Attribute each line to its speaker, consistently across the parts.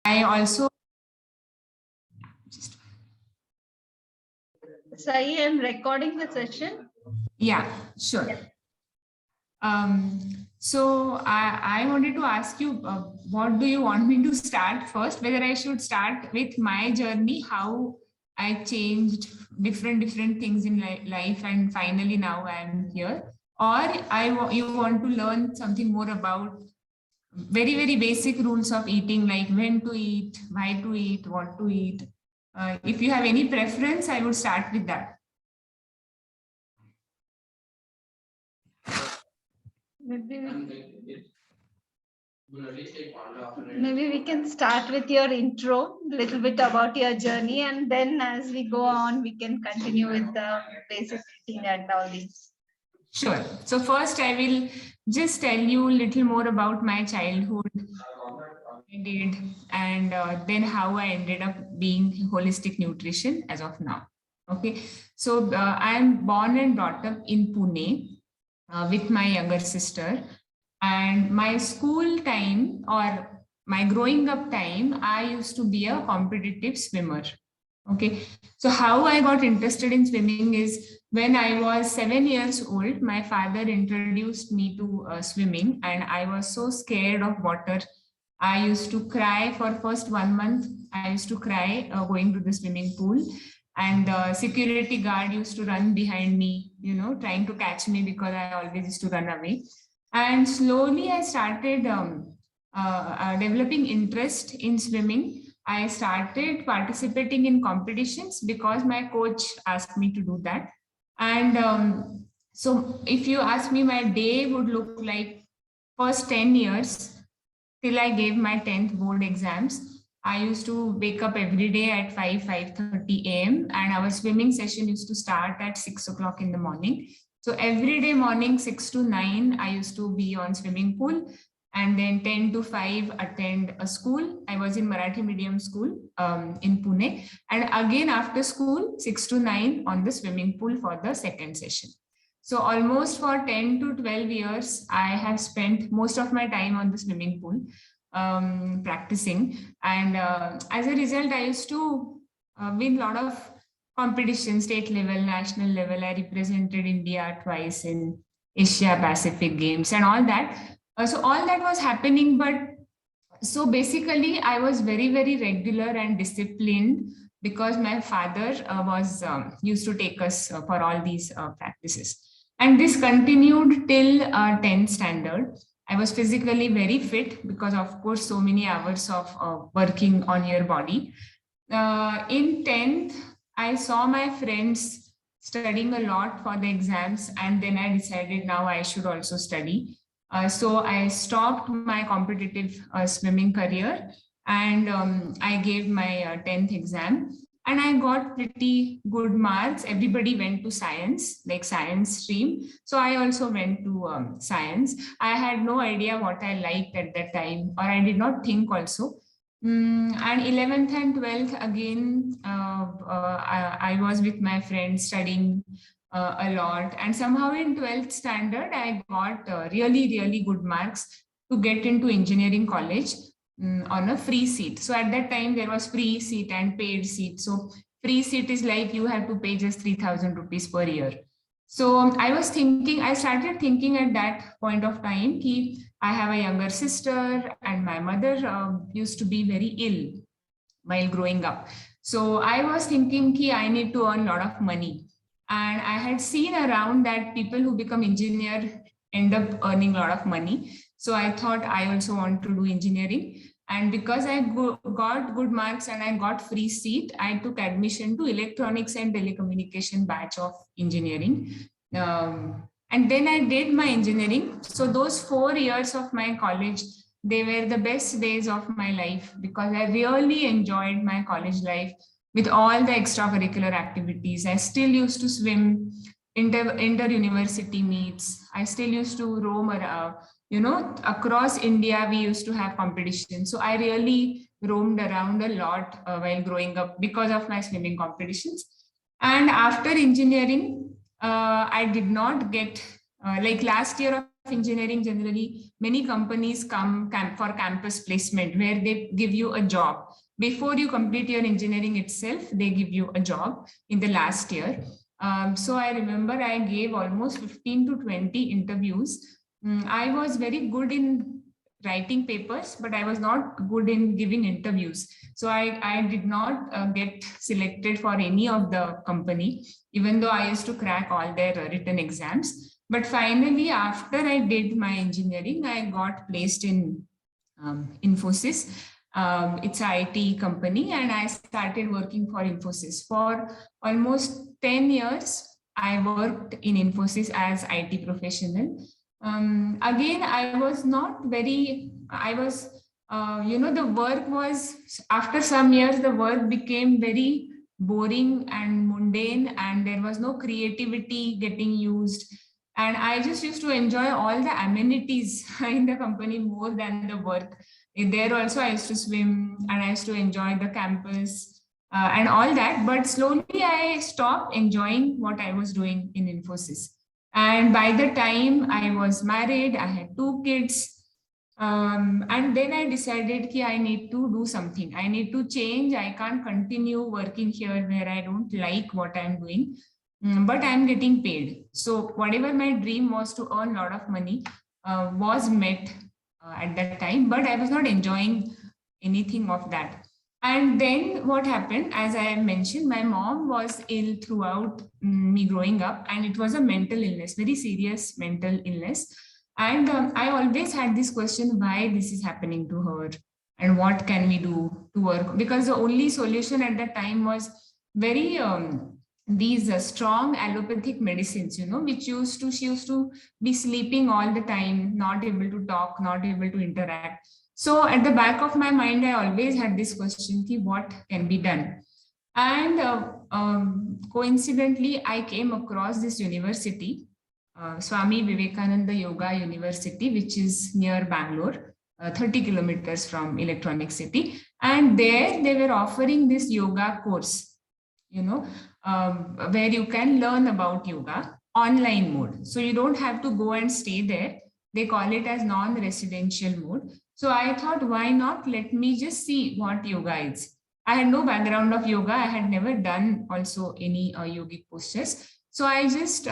Speaker 1: I also
Speaker 2: Saee, I'm recording the session.
Speaker 1: Yeah, sure. So I wanted to ask you, what do you want me to start first? Whether I should start with my journey, how I changed different things in life, and finally now I'm here, or you want to learn something more about very basic rules of eating, like when to eat, why to eat, what to eat. If you have any preference, I would start with that.
Speaker 2: Maybe we can start with your intro, a little bit about your journey, and then as we go on, we can continue with the basic eating and all these.
Speaker 1: Sure. So first I will just tell you a little more about my childhood, I did, and then how I ended up being holistic nutrition as of now. Okay. So I am born and brought up in Pune with my younger sister. And my school time or my growing up time, I used to be a competitive swimmer. Okay. So how I got interested in swimming is when I was 7 years old, my father introduced me to swimming, and I was so scared of water. I used to cry for first 1 month. I used to cry going to the swimming pool, and the security guard used to run behind me, trying to catch me because I always used to run away. And slowly I started developing interest in swimming. I started participating in competitions because my coach asked me to do that. And so if you ask me, my day would look like first 10 years till I gave my 10th board exams. I used to wake up every day at 5:30 a.m. and our swimming session used to start at 6 o'clock in the morning. So every day morning 6 to 9, I used to be on swimming pool, and then 10 to 5 attend a school. I was in Marathi medium school in Pune, and again after school 6 to 9 on the swimming pool for the second session. So almost for 10 to 12 years, I have spent most of my time on the swimming pool practicing. And as a result, I used to win a lot of competitions, state level, national level. I represented India twice in Asia Pacific Games and all that. So all that was happening, but so basically I was very regular and disciplined because my father was used to take us for all these practices. And this continued till 10th standard. I was physically very fit because, of course, so many hours of working on your body. In 10th, I saw my friends studying a lot for the exams, and then I decided now I should also study. So I stopped my competitive swimming career, and I gave my 10th exam, and I got pretty good marks. Everybody went to science, like science stream. So I also went to science. I had no idea what I liked at that time, or I did not think also. And 11th and 12th, again, I was with my friends studying a lot. And somehow in 12th standard, I got really good marks to get into engineering college on a free seat. So at that time, there was free seat and paid seat. So free seat is like you have to pay just 3,000 rupees per year. So I started thinking at that point of time, I have a younger sister and my mother used to be very ill while growing up. So I was thinking, I need to earn a lot of money. And I had seen around that people who become engineer end up earning a lot of money. So I thought I also want to do engineering. And because I got good marks and I got free seat, I took admission to electronics and telecommunication batch of engineering. And then I did my engineering. So those 4 years of my college, they were the best days of my life because I really enjoyed my college life with all the extracurricular activities. I still used to swim, inter-university meets. I still used to roam around, across India, we used to have competitions. So I really roamed around a lot while growing up because of my swimming competitions. And after engineering, I did not get, like last year of engineering, generally, many companies come for campus placement where they give you a job. Before you complete your engineering itself, they give you a job in the last year. So I remember I gave almost 15 to 20 interviews. I was very good in writing papers, but I was not good in giving interviews. So I did not get selected for any of the company, even though I used to crack all their written exams. But finally, after I did my engineering, I got placed in Infosys. It's an IT company, and I started working for Infosys. For almost 10 years, I worked in Infosys as IT professional. Again, I was not very, I was, the work was, after some years, the work became very boring and mundane, and there was no creativity getting used. And I just used to enjoy all the amenities in the company more than the work. There also, I used to swim and I used to enjoy the campus and all that. But slowly, I stopped enjoying what I was doing in Infosys. And by the time I was married, I had 2 kids. And then I decided that I need to do something. I need to change. I can't continue working here where I don't like what I'm doing, but I'm getting paid. So whatever my dream was to earn a lot of money was met at that time, but I was not enjoying anything of that. And then what happened, as I mentioned, my mom was ill throughout me growing up, and it was a mental illness, very serious mental illness. And I always had this question, why this is happening to her and what can we do to work? Because the only solution at that time was very these strong allopathic medicines, which she used to be sleeping all the time, not able to talk, not able to interact. So at the back of my mind, I always had this question, what can be done? And coincidentally, I came across this university, Swami Vivekananda Yoga University, which is near Bangalore, 30 kilometers from Electronic City. And there they were offering this yoga course, where you can learn about yoga online mode. So you don't have to go and stay there. They call it as non-residential mode. So I thought, why not? Let me just see what yoga is. I had no background of yoga. I had never done also any yogic postures. So I just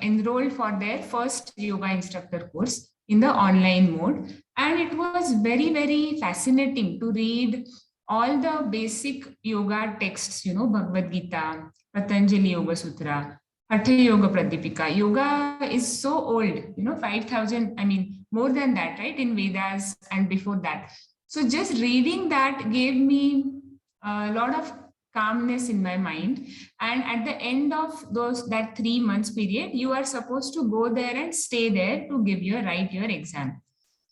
Speaker 1: enrolled for their first yoga instructor course in the online mode. And it was very, very fascinating to read all the basic yoga texts, Bhagavad Gita, Patanjali Yoga Sutra, Hatha Yoga Pradipika. Yoga is so old, 5,000, more than that, right? In Vedas and before that. So just reading that gave me a lot of calmness in my mind. And at the end of that 3 months period, you are supposed to go there and stay there to write your exam.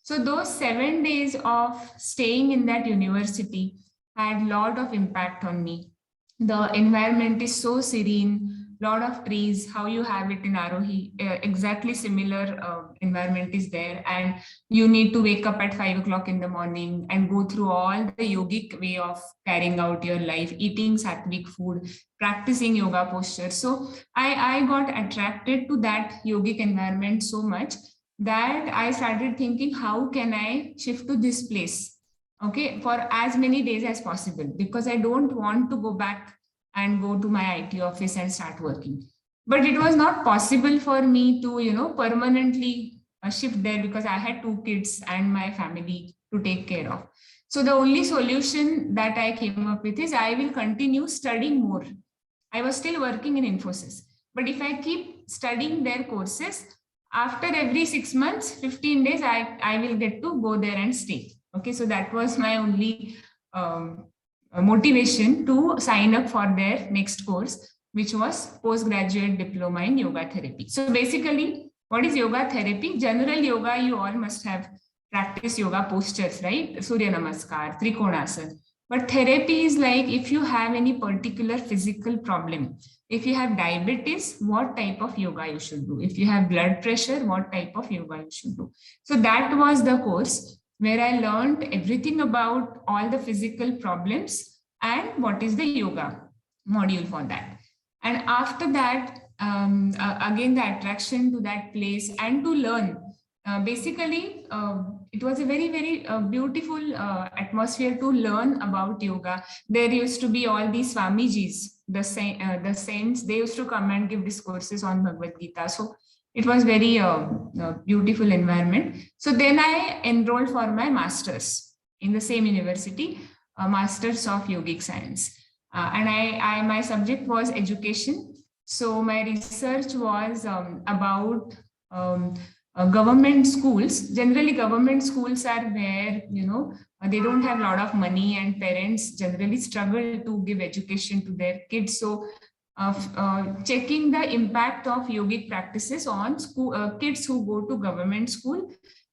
Speaker 1: So those 7 days of staying in that university had a lot of impact on me. The environment is so serene, lot of trees, how you have it in Arohi, exactly similar environment is there. And you need to wake up at 5 o'clock in the morning and go through all the yogic way of carrying out your life, eating sattvic food, practicing yoga postures. So I got attracted to that yogic environment so much that I started thinking, how can I shift to this place? Okay, for as many days as possible, because I don't want to go back and go to my IT office and start working. But it was not possible for me to, permanently shift there because I had 2 kids and my family to take care of. So the only solution that I came up with is I will continue studying more. I was still working in Infosys, but if I keep studying their courses, after every 6 months, 15 days, I will get to go there and stay. Okay, so that was my only motivation to sign up for their next course, which was postgraduate diploma in yoga therapy. So basically, what is yoga therapy? General yoga, you all must have practiced yoga postures, right? Surya Namaskar, Trikonasana. But therapy is like if you have any particular physical problem. If you have diabetes, what type of yoga you should do? If you have blood pressure, what type of yoga you should do? So that was the course where I learned everything about all the physical problems and what is the yoga module for that. And after that, again, the attraction to that place and to learn. Basically, it was a very, very beautiful atmosphere to learn about yoga. There used to be all these Swamijis, the saints, they used to come and give discourses on Bhagavad Gita. So it was very beautiful environment. So then I enrolled for my master's in the same university, Masters of Yogic Science. And my subject was education. So my research was about government schools. Generally, government schools are where, they don't have a lot of money and parents generally struggle to give education to their kids. So checking the impact of yogic practices on kids who go to government school,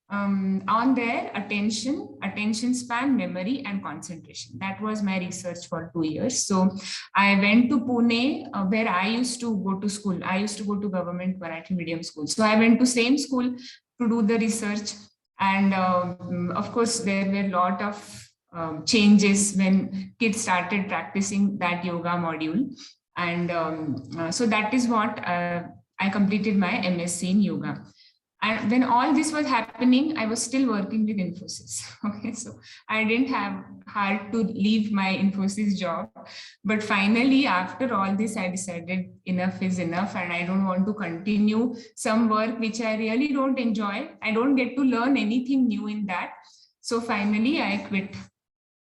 Speaker 1: on their attention span, memory, and concentration. That was my research for 2 years. So I went to Pune, where I used to go to school. I used to go to government Marathi medium school. So I went to same school to do the research. And of course, there were a lot of changes when kids started practicing that yoga module. And so that is what I completed my MSc in yoga. And when all this was happening, I was still working with Infosys. Okay, so I didn't have hard to leave my Infosys job. But finally, after all this, I decided enough is enough, and I don't want to continue some work which I really don't enjoy. I don't get to learn anything new in that. So finally, I quit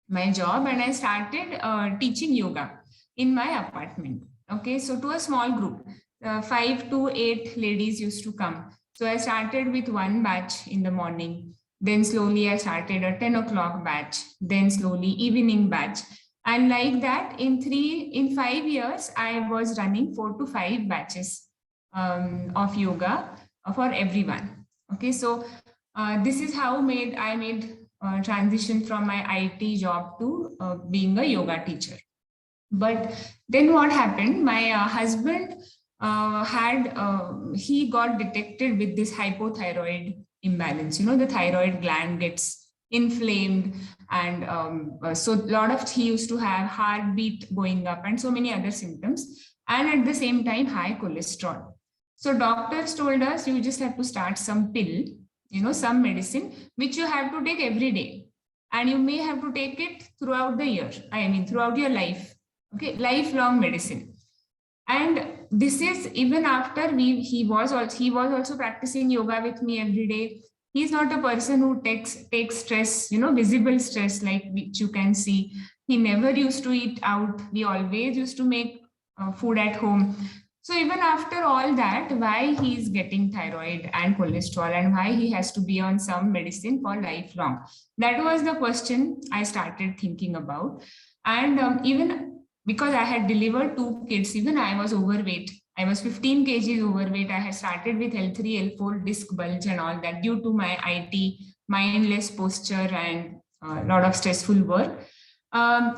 Speaker 1: my job and I started teaching yoga in my apartment. Okay, so to a small group, 5 to 8 ladies used to come. So I started with one batch in the morning. Then slowly I started a 10 o'clock batch, then slowly evening batch. And like that, in 5 years, I was running 4 to 5 batches of yoga for everyone. Okay, so this is how I made transition from my IT job to being a yoga teacher. But then what happened? My husband he got detected with this hypothyroid imbalance. The thyroid gland gets inflamed, and so a lot of, he used to have heartbeat going up and so many other symptoms, and at the same time high cholesterol. So doctors told us, you just have to start some pill, some medicine which you have to take every day, and you may have to take it throughout the year, throughout your life. Okay, lifelong medicine. And this is even after he was also practicing yoga with me every day. He's not a person who takes stress, visible stress, like which you can see. He never used to eat out. We always used to make food at home. So even after all that, why he's getting thyroid and cholesterol, and why he has to be on some medicine for lifelong? That was the question I started thinking about. And even because I had delivered 2 kids, even I was overweight. I was 15 kgs overweight. I had started with L3, L4, disc bulge and all that due to my IT, mindless posture, and a lot of stressful work.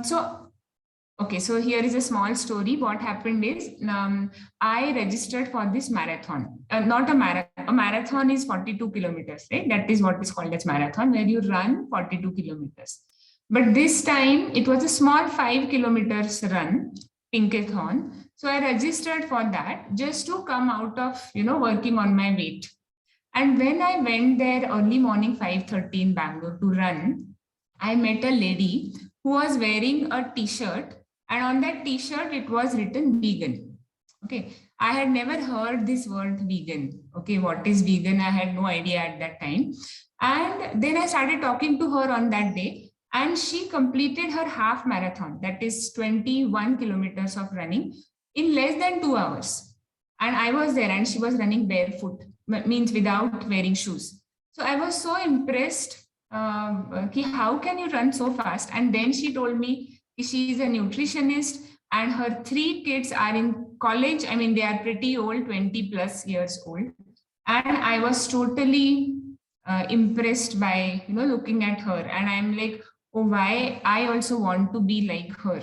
Speaker 1: So here is a small story. What happened is, I registered for this marathon. Not a marathon. A marathon is 42 kilometers, right? That is what is called as marathon, where you run 42 kilometers. But this time it was a small 5 kilometers run, Pinkathon. So I registered for that just to come out of, working on my weight. And when I went there early morning, 5:30 in Bangalore to run, I met a lady who was wearing a t-shirt, and on that t-shirt, it was written vegan. Okay. I had never heard this word vegan. Okay. What is vegan? I had no idea at that time. And then I started talking to her on that day. And she completed her half marathon, that is 21 kilometers of running, in less than 2 hours. And I was there, and she was running barefoot, means without wearing shoes. So I was so impressed. How can you run so fast? And then she told me she is a nutritionist, and her 3 kids are in college. They are pretty old, 20 plus years old. And I was totally impressed by, looking at her. And I'm like, oh, why I also want to be like her,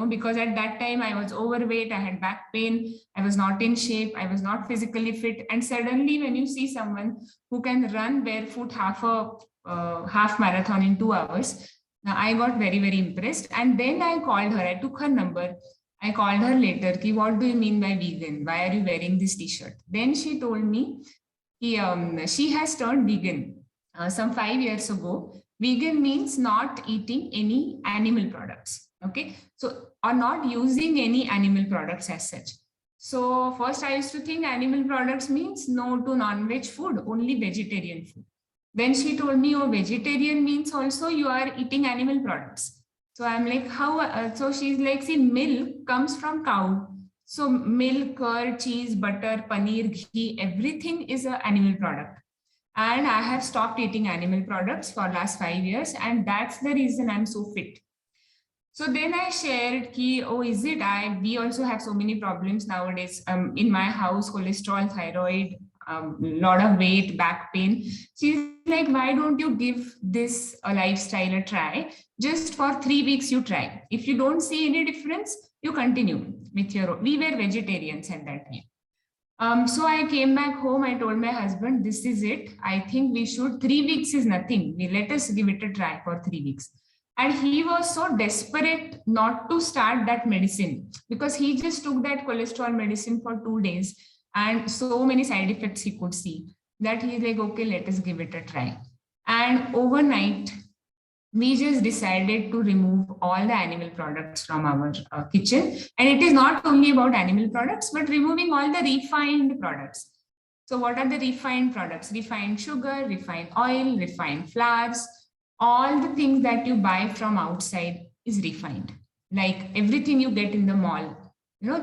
Speaker 1: because at that time I was overweight, I had back pain, I was not in shape, I was not physically fit. And suddenly when you see someone who can run barefoot half marathon in 2 hours, I got very, very impressed. And then I called her, I took her number, I called her later, ki, what do you mean by vegan? Why are you wearing this t-shirt? Then she told me she has turned vegan some 5 years ago. Vegan means not eating any animal products. Okay. So, or not using any animal products as such. So first I used to think animal products means no to non-veg food, only vegetarian food. Then she told me, oh, vegetarian means also you are eating animal products. So I'm like, how? So she's like, see, milk comes from cow. So milk, curd, cheese, butter, paneer, ghee, everything is an animal product. And I have stopped eating animal products for last 5 years. And that's the reason I'm so fit. So then I shared ki, oh, is it? We also have so many problems nowadays. In my house, cholesterol, thyroid, lot of weight, back pain. She's like, why don't you give this a lifestyle a try? Just for 3 weeks, you try. If you don't see any difference, you continue with your own. We were vegetarians at that time. So I came back home. I told my husband, this is it. I think we should, 3 weeks is nothing. Let us give it a try for 3 weeks. And he was so desperate not to start that medicine because he just took that cholesterol medicine for 2 days and so many side effects he could see that he's like, okay, let us give it a try. And overnight, we just decided to remove all the animal products from our kitchen. And it is not only about animal products, but removing all the refined products. So what are the refined products? Refined sugar, refined oil, refined flours, all the things that you buy from outside is refined. Like everything you get in the mall,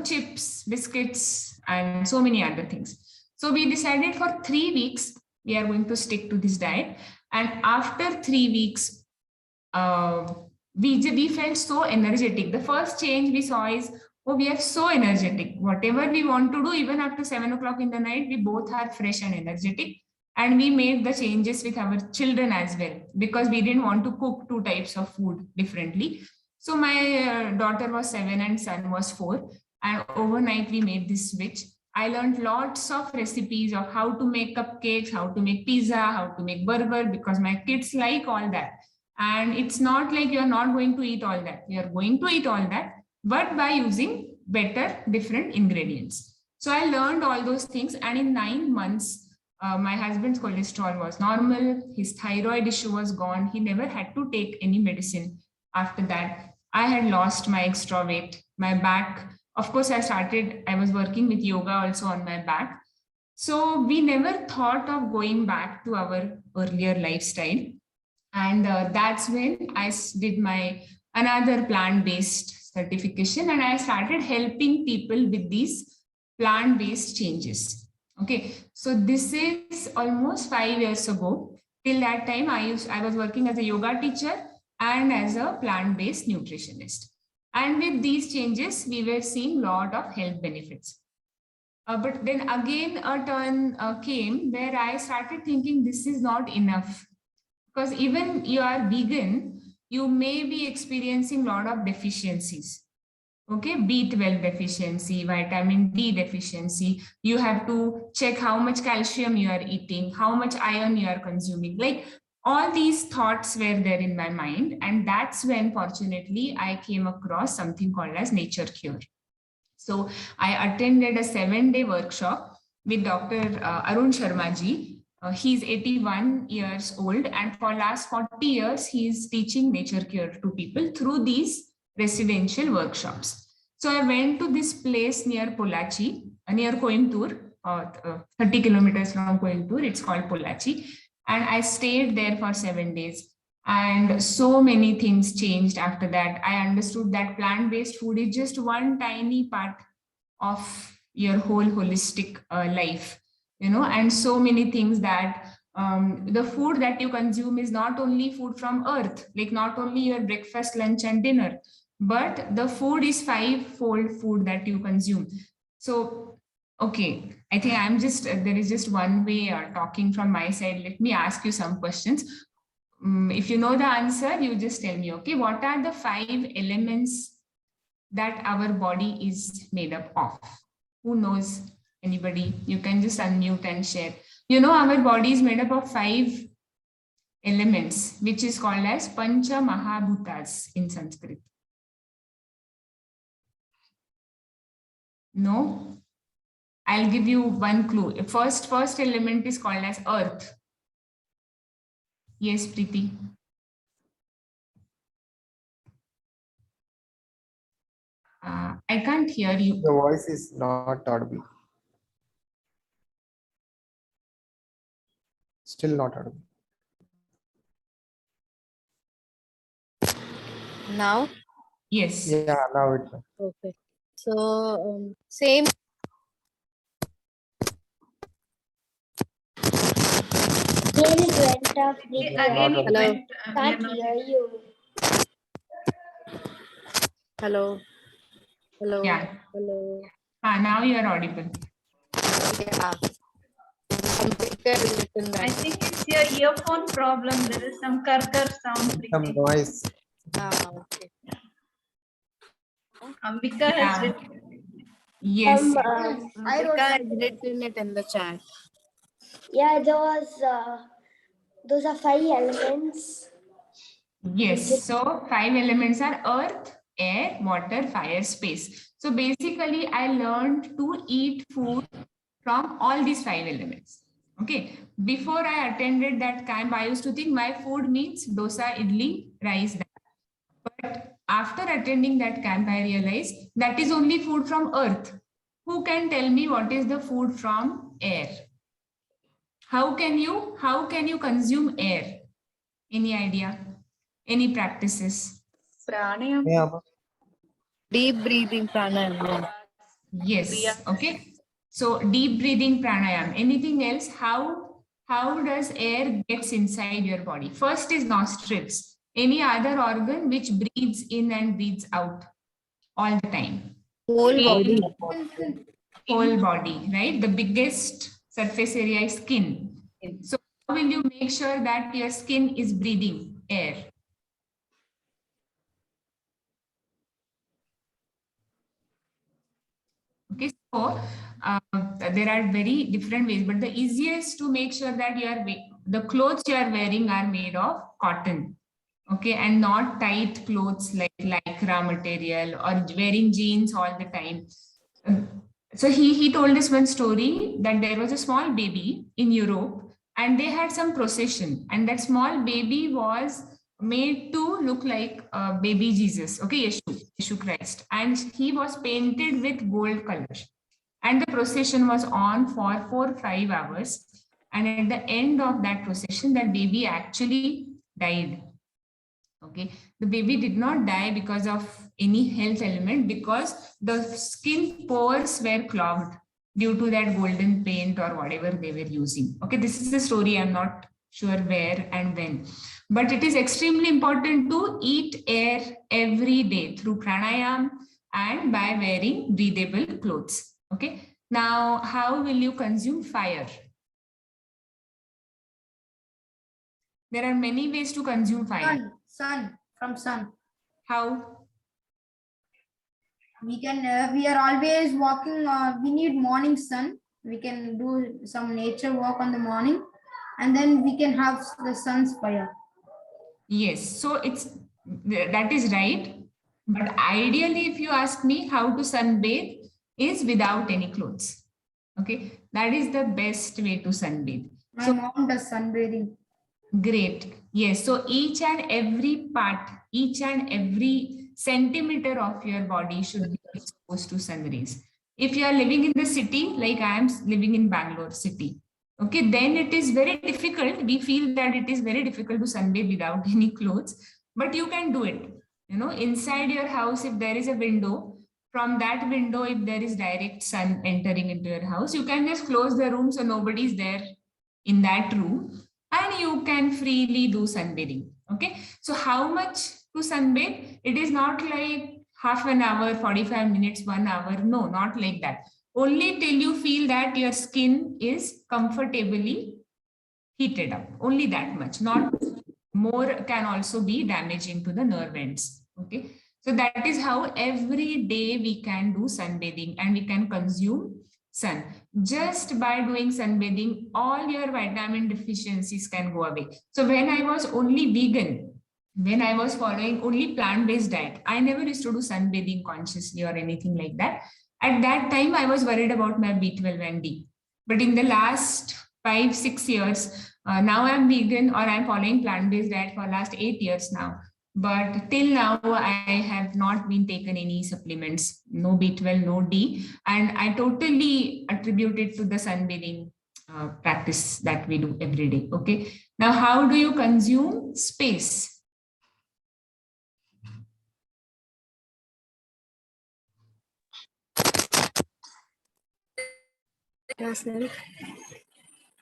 Speaker 1: chips, biscuits, and so many other things. So we decided for 3 weeks, we are going to stick to this diet. And after 3 weeks, we felt so energetic. The first change we saw is, oh, we are so energetic. Whatever we want to do, even after 7 o'clock in the night, we both are fresh and energetic. And we made the changes with our children as well, because we didn't want to cook 2 types of food differently. So my daughter was 7 and son was 4. And overnight we made this switch. I learned lots of recipes of how to make cupcakes, how to make pizza, how to make burger, because my kids like all that. And it's not like you're not going to eat all that. You're going to eat all that, but by using better, different ingredients. So I learned all those things. And in 9 months, my husband's cholesterol was normal. His thyroid issue was gone. He never had to take any medicine after that. I had lost my extra weight. My back, of course, I was working with yoga also on my back. So we never thought of going back to our earlier lifestyle. And that's when I did my another plant-based certification, and I started helping people with these plant-based changes. Okay, so this is almost 5 years ago. Till that time, I was working as a yoga teacher and as a plant-based nutritionist. And with these changes, we were seeing a lot of health benefits. But then again, a turn came where I started thinking this is not enough. Because even you are vegan, you may be experiencing a lot of deficiencies. Okay, B12 deficiency, vitamin D deficiency. You have to check how much calcium you are eating, how much iron you are consuming. Like all these thoughts were there in my mind. And that's when, fortunately, I came across something called as Nature Cure. So I attended a 7-day workshop with Dr. Arun Sharma ji. He's 81 years old, and for last 40 years, he's teaching Nature Cure to people through these residential workshops. So I went to this place near Pollachi, near Coimbatore, 30 kilometers from Coimbatore. It's called Pollachi. And I stayed there for 7 days. And so many things changed after that. I understood that plant-based food is just one tiny part of your whole holistic life, and so many things that the food that you consume is not only food from earth, like not only your breakfast, lunch, and dinner, but the food is 5-fold food that you consume. So, okay, I think there is just one way talking from my side. Let me ask you some questions. If you know the answer, you just tell me, okay, what are the 5 elements that our body is made up of? Who knows? Anybody? You can just unmute and share. Our body is made up of 5 elements, which is called as Pancha Mahabhutas in Sanskrit. No. I'll give you one clue. First element is called as earth. Yes, Preeti. I can't hear you.
Speaker 3: The voice is not audible. Still not audible.
Speaker 4: Now?
Speaker 1: Yes.
Speaker 3: Yeah, now it's
Speaker 4: Okay. So, same.
Speaker 5: Again it went off.
Speaker 2: Again, it
Speaker 4: Hello.
Speaker 2: went. We are
Speaker 5: Can't
Speaker 2: not
Speaker 5: hear you.
Speaker 4: Hello. Hello.
Speaker 1: Yeah.
Speaker 4: Hello.
Speaker 1: Now you are audible.
Speaker 4: Yeah. Computer written
Speaker 2: I
Speaker 4: that.
Speaker 2: think it's your earphone problem. There is some karkar sound.
Speaker 3: some
Speaker 2: Preeti.
Speaker 3: noise.
Speaker 4: Okay.
Speaker 2: Ambika has
Speaker 1: Yeah.
Speaker 2: written.
Speaker 1: Yes.
Speaker 5: I wrote
Speaker 4: Ambika has
Speaker 5: something.
Speaker 4: written it in the chat.
Speaker 5: Yeah, those are 5 elements.
Speaker 1: Yes. So 5 elements are earth, air, water, fire, space. So basically, I learned to eat food from all these 5 elements. Okay. Before I attended that camp, I used to think my food means dosa, idli, rice. But after attending that camp, I realized that is only food from earth. Who can tell me what is the food from air? How can you consume air? Any idea? Any practices?
Speaker 2: Pranayam.
Speaker 3: Yeah,
Speaker 4: Deep breathing pranayama.
Speaker 1: Yes. Okay. So deep breathing pranayam. Anything else? How does air gets inside your body? First is nostrils. Any other organ which breathes in and breathes out all the time?
Speaker 4: Whole body.
Speaker 1: Whole body, right? The biggest surface area is skin. So how will you make sure that your skin is breathing air? Okay, so there are very different ways, but the easiest to make sure that the clothes you are wearing are made of cotton, okay, and not tight clothes like lycra material or wearing jeans all the time. So he told us one story that there was a small baby in Europe and they had some procession, and that small baby was made to look like baby Jesus, okay, Yeshu Christ, and he was painted with gold color. And the procession was on for 4 or 5 hours. And at the end of that procession, that baby actually died. Okay, the baby did not die because of any health element, because the skin pores were clogged due to that golden paint or whatever they were using. Okay, this is the story. I'm not sure where and when, but it is extremely important to eat air every day through pranayam and by wearing breathable clothes. Okay, now how will you consume fire? There are many ways to consume fire.
Speaker 6: From sun.
Speaker 1: How?
Speaker 6: We can, we are always walking, we need morning sun. We can do some nature walk on the morning and then we can have the sun's fire.
Speaker 1: Yes, so that is right. But ideally, if you ask me how to sunbathe, is without any clothes. Okay, that is the best way to sunbathe.
Speaker 6: My mom does sunbathing.
Speaker 1: Great. Yes. So each and every part, each and every centimeter of your body should be exposed to sun rays. If you are living in the city, like I am living in Bangalore city, okay, then it is very difficult. We feel that it is very difficult to sunbathe without any clothes, but you can do it. You know, inside your house, if there is a window, from that window, if there is direct sun entering into your house, you can just close the room so nobody is there in that room, and you can freely do sunbathing. Okay, so how much to sunbathe? It is not like half an hour, 45 minutes, 1 hour. No, not like that. Only till you feel that your skin is comfortably heated up. Only that much. Not more can also be damaging to the nerve ends. Okay, so that is how every day we can do sunbathing and we can consume sun. Just by doing sunbathing, all your vitamin deficiencies can go away. So when I was only vegan, when I was following only plant-based diet, I never used to do sunbathing consciously or anything like that. At that time, I was worried about my B12 and D. But in the last 5-6 years, now I'm vegan or I'm following plant-based diet for last 8 years now. But till now, I have not been taken any supplements, no B12, no D. And I totally attribute it to the sunbathing practice that we do every day. Okay. Now, how do you consume space?
Speaker 4: Yourself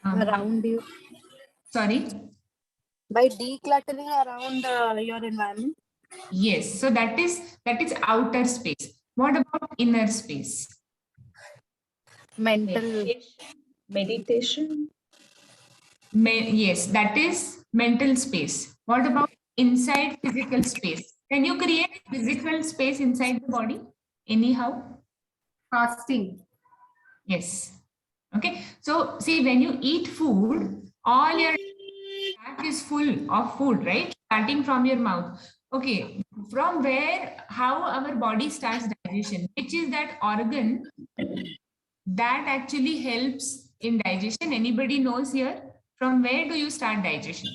Speaker 1: Um,
Speaker 4: around you
Speaker 1: sorry.
Speaker 4: by decluttering around your environment.
Speaker 1: Yes. So that is outer space. What about inner space?
Speaker 4: Mental.
Speaker 7: Meditation.
Speaker 1: Yes, that is mental space. What about inside physical space? Can you create physical space inside the body anyhow?
Speaker 6: Fasting.
Speaker 1: Yes. Okay. So see, when you eat food, all your stomach is full of food, right? Starting from your mouth. Okay. From where, how our body starts digestion, which is that organ that actually helps in digestion. Anybody knows here? From where do you start digestion?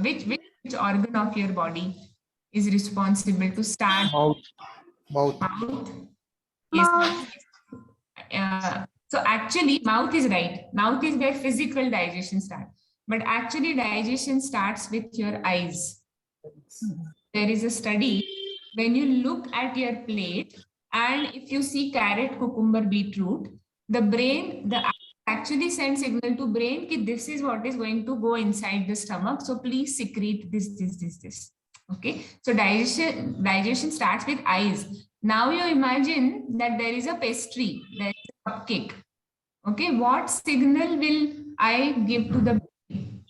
Speaker 1: Which organ of your body is responsible to start?
Speaker 3: Mouth.
Speaker 1: Mouth. Yes. So actually, mouth is right. Mouth is where physical digestion starts. But actually, digestion starts with your eyes. There is a study when you look at your plate, and if you see carrot, cucumber, beetroot, the brain, the eye actually sends signal to brain that this is what is going to go inside the stomach. So please secrete this. Okay. So digestion starts with eyes. Now you imagine that there is a pastry, there is a cupcake. Okay. What signal will I give to the brain?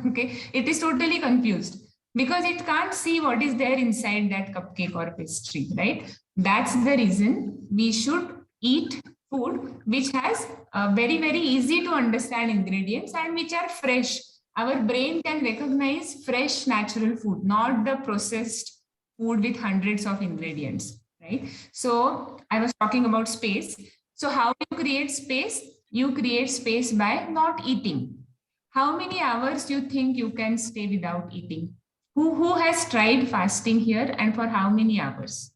Speaker 1: Okay. It is totally confused because it can't see what is there inside that cupcake or pastry, right? That's the reason we should eat food which has very, very easy to understand ingredients and which are fresh. Our brain can recognize fresh natural food, not the processed food with hundreds of ingredients, right? So I was talking about space. So how do you create space? You create space by not eating. How many hours do you think you can stay without eating? Who has tried fasting here and for how many hours?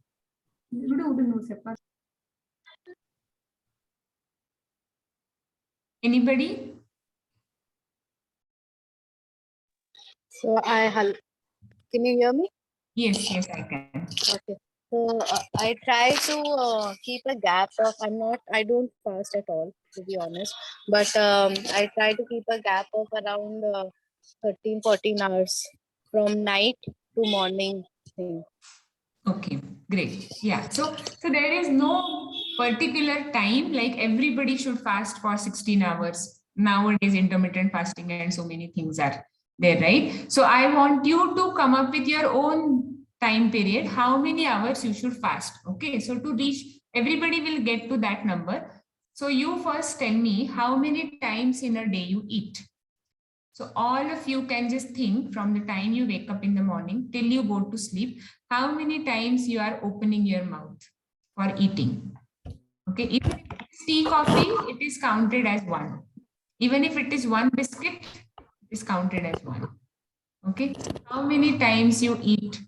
Speaker 1: Anybody?
Speaker 4: So can you hear me?
Speaker 1: Yes, I can.
Speaker 4: Okay. So I try to keep a gap of, I don't fast at all, to be honest. But I try to keep a gap of around 13-14 hours from night to morning thing.
Speaker 1: Okay, great. Yeah. So there is no particular time, like everybody should fast for 16 hours. Nowadays, intermittent fasting and so many things are there, right? So I want you to come up with your own time period, how many hours you should fast. Okay. So to reach, everybody will get to that number. So you first tell me how many times in a day you eat. So all of you can just think from the time you wake up in the morning till you go to sleep, how many times you are opening your mouth for eating. Okay, even if it is tea, coffee, it is counted as one. Even if it is one biscuit, it is counted as one. Okay, how many times you eat?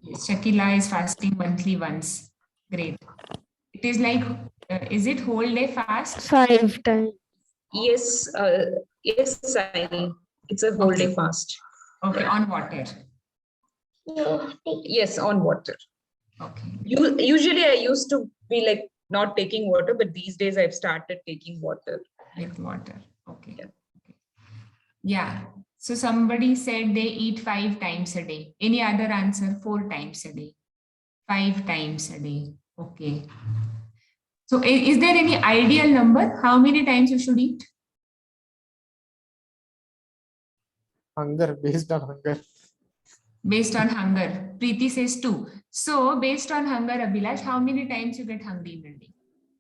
Speaker 1: Yes, Shakila is fasting monthly once. Great. It is like, is it whole day fast?
Speaker 5: 5 times.
Speaker 7: Yes, Saee. It's a whole day fast.
Speaker 1: Okay, on water.
Speaker 7: Yes, on water.
Speaker 1: Okay.
Speaker 7: Usually I used to be like not taking water, but these days I've started taking water.
Speaker 1: With water. Okay.
Speaker 7: Yeah.
Speaker 1: Okay. Yeah. So somebody said they eat 5 times a day. Any other answer? 4 times a day. 5 times a day. Okay. So is there any ideal number? How many times you should eat?
Speaker 3: Hunger, based on hunger.
Speaker 1: Based on hunger. Preeti says 2. So based on hunger, Abhilash, how many times you get hungry in a day?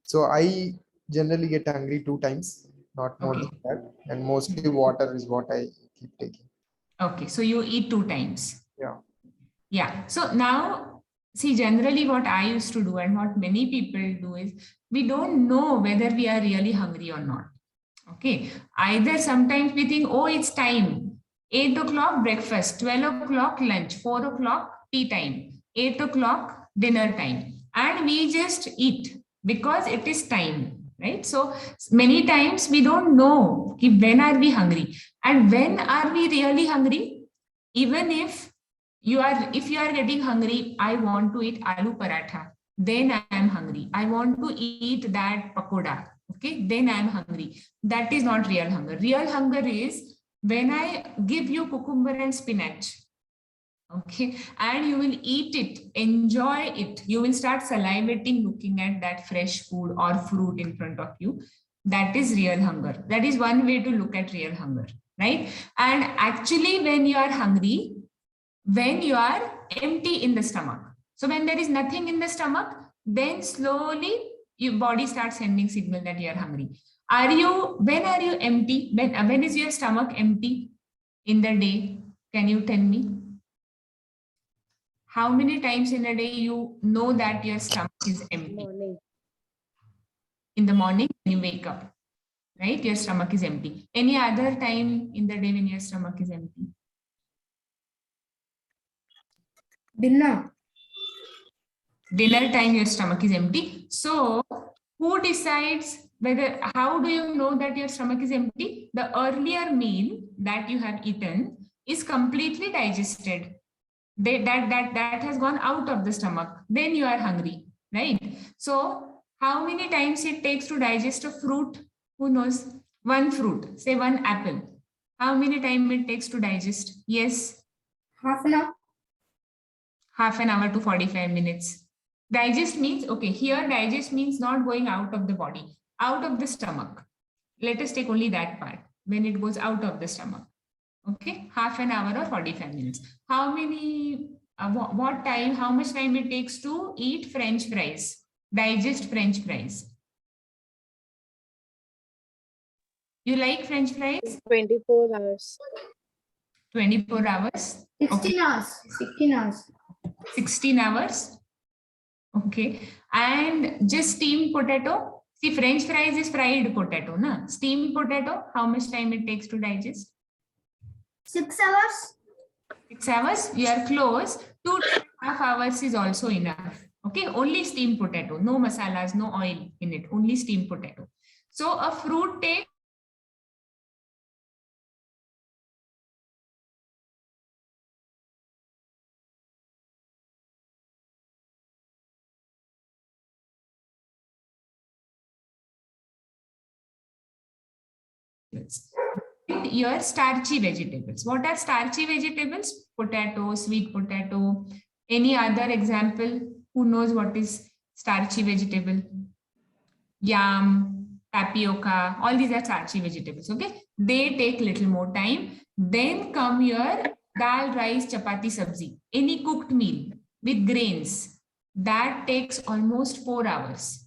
Speaker 3: So I generally get hungry 2 times, not more
Speaker 1: Okay.
Speaker 3: than that. And mostly water is what I keep taking.
Speaker 1: Okay. So you eat 2 times.
Speaker 3: Yeah.
Speaker 1: Yeah. So now see, generally what I used to do and what many people do is we don't know whether we are really hungry or not. Okay. Either sometimes we think, oh, it's time. 8 o'clock breakfast, 12 o'clock lunch, 4 o'clock tea time, 8 o'clock dinner time. And we just eat because it is time, right? So many times we don't know when are we hungry and when are we really hungry. Even if you are getting hungry, I want to eat aloo paratha, then I am hungry. I want to eat that pakoda, okay, then I am hungry. That is not real hunger. Real hunger is when I give you cucumber and spinach, okay, and you will eat it, enjoy it. You will start salivating looking at that fresh food or fruit in front of you. That is real hunger. That is one way to look at real hunger, right? And actually, when you are hungry, when you are empty in the stomach. So when there is nothing in the stomach, then slowly your body starts sending signal that you are hungry. When are you empty? When is your stomach empty in the day? Can you tell me? How many times in a day you know that your stomach is empty?
Speaker 4: Morning.
Speaker 1: In the morning when you wake up, right? Your stomach is empty. Any other time in the day when your stomach is empty?
Speaker 6: Dinner.
Speaker 1: Dinner time your stomach is empty. So who decides whether, how do you know that your stomach is empty? The earlier meal that you have eaten is completely digested. That has gone out of the stomach. Then you are hungry, right? So how many times it takes to digest a fruit? Who knows? One fruit, say one apple. How many time it takes to digest? Yes.
Speaker 6: Half an hour.
Speaker 1: Half an hour to 45 minutes. Digest means, okay, here digest means not going out of the body, out of the stomach. Let us take only that part, when it goes out of the stomach. Okay, half an hour or 45 minutes. How many, what time, how much time it takes to eat French fries, digest French fries? You like French fries?
Speaker 4: 24 hours.
Speaker 1: 24 hours?
Speaker 6: 16 hours. 16 hours.
Speaker 1: 16 hours? Okay. And just steamed potato? See, French fries is fried potato, na? Steamed potato, how much time it takes to digest?
Speaker 6: 6 hours.
Speaker 1: 6 hours? You are close. 2.5 hours is also enough. Okay, only steamed potato, no masalas, no oil in it, only steamed potato. So a fruit takes your starchy vegetables. What are starchy vegetables? Potato, sweet potato. Any other example? Who knows what is starchy vegetable? Yam, tapioca, all these are starchy vegetables. Okay, they take little more time. Then come your dal, rice, chapati, sabzi. Any cooked meal with grains, that takes almost 4 hours.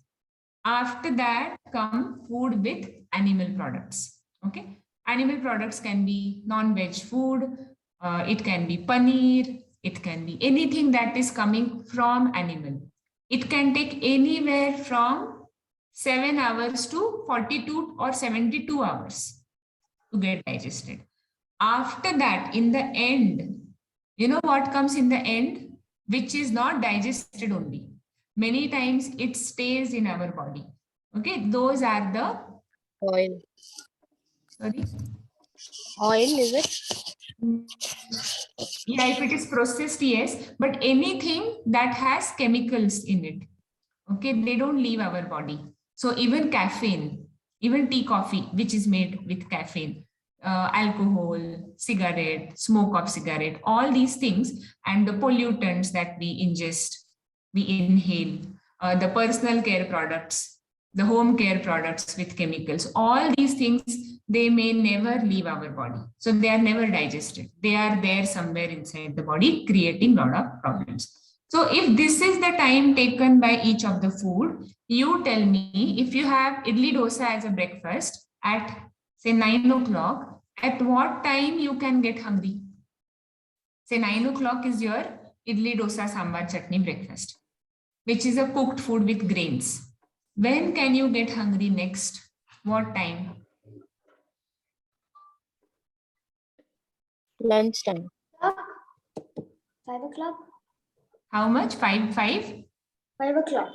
Speaker 1: After that come food with animal products. Okay, animal products can be non-veg food, it can be paneer, it can be anything that is coming from animal. It can take anywhere from 7 hours to 42 or 72 hours to get digested. After that, in the end, you know what comes in the end, which is not digested only. Many times it stays in our body. Okay, those are the
Speaker 4: Oil.
Speaker 1: sorry.
Speaker 4: Oil, is it?
Speaker 1: Yeah, if it is processed, yes, but anything that has chemicals in it, okay, they don't leave our body. So even caffeine, even tea, coffee, which is made with caffeine, alcohol, cigarette, smoke of cigarette, all these things, and the pollutants that we ingest, we inhale, the personal care products, the home care products with chemicals, all these things, they may never leave our body. So they are never digested. They are there somewhere inside the body, creating a lot of problems. So if this is the time taken by each of the food, you tell me, if you have idli dosa as a breakfast at say 9 o'clock, at what time you can get hungry? Say 9 o'clock is your idli, dosa, sambar, chutney breakfast, which is a cooked food with grains. When can you get hungry next? What time?
Speaker 4: Lunchtime.
Speaker 5: 5 o'clock.
Speaker 1: How much? 5?
Speaker 5: 5 o'clock.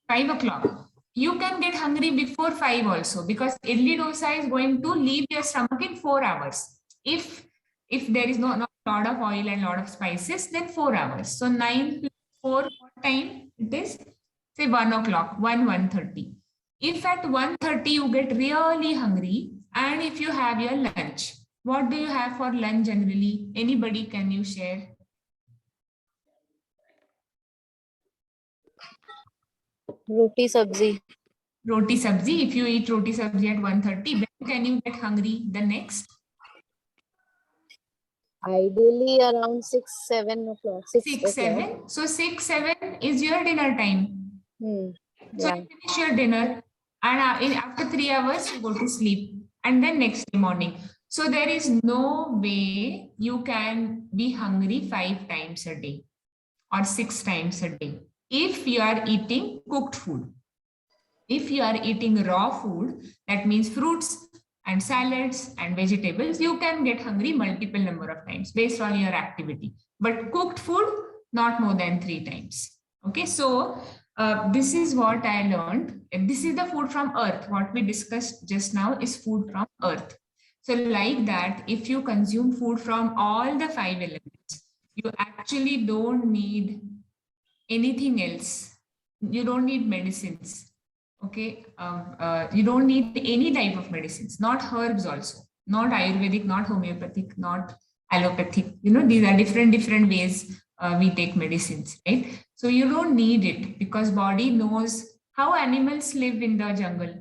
Speaker 1: 5 o'clock. You can get hungry before 5 also, because idli dosa is going to leave your stomach in 4 hours. If there is not lot of oil and lot of spices, then 4 hours. So 9 plus 4, what time it is? Say 1 o'clock, 1:30. If at 1:30 you get really hungry, and if you have your lunch, what do you have for lunch generally? Anybody, can you share?
Speaker 4: Roti sabzi.
Speaker 1: Roti sabzi. If you eat roti sabzi at 1:30, when can you get hungry the next?
Speaker 4: Ideally around 6, 7 o'clock.
Speaker 1: 6, 7. So 6, 7 is your dinner time. So
Speaker 4: Yeah.
Speaker 1: you finish your dinner, and after 3 hours, you go to sleep, and then next morning. So there is no way you can be hungry 5 times a day or 6 times a day if you are eating cooked food. If you are eating raw food, that means fruits and salads and vegetables, you can get hungry multiple number of times based on your activity. But cooked food, not more than 3 times. Okay, so this is what I learned. This is the food from earth. What we discussed just now is food from earth. So like that, if you consume food from all the 5 elements, you actually don't need anything else. You don't need medicines. Okay, you don't need any type of medicines, not herbs also, not Ayurvedic, not homeopathic, not allopathic. These are different ways we take medicines, right? So you don't need it, because body knows how animals live in the jungle.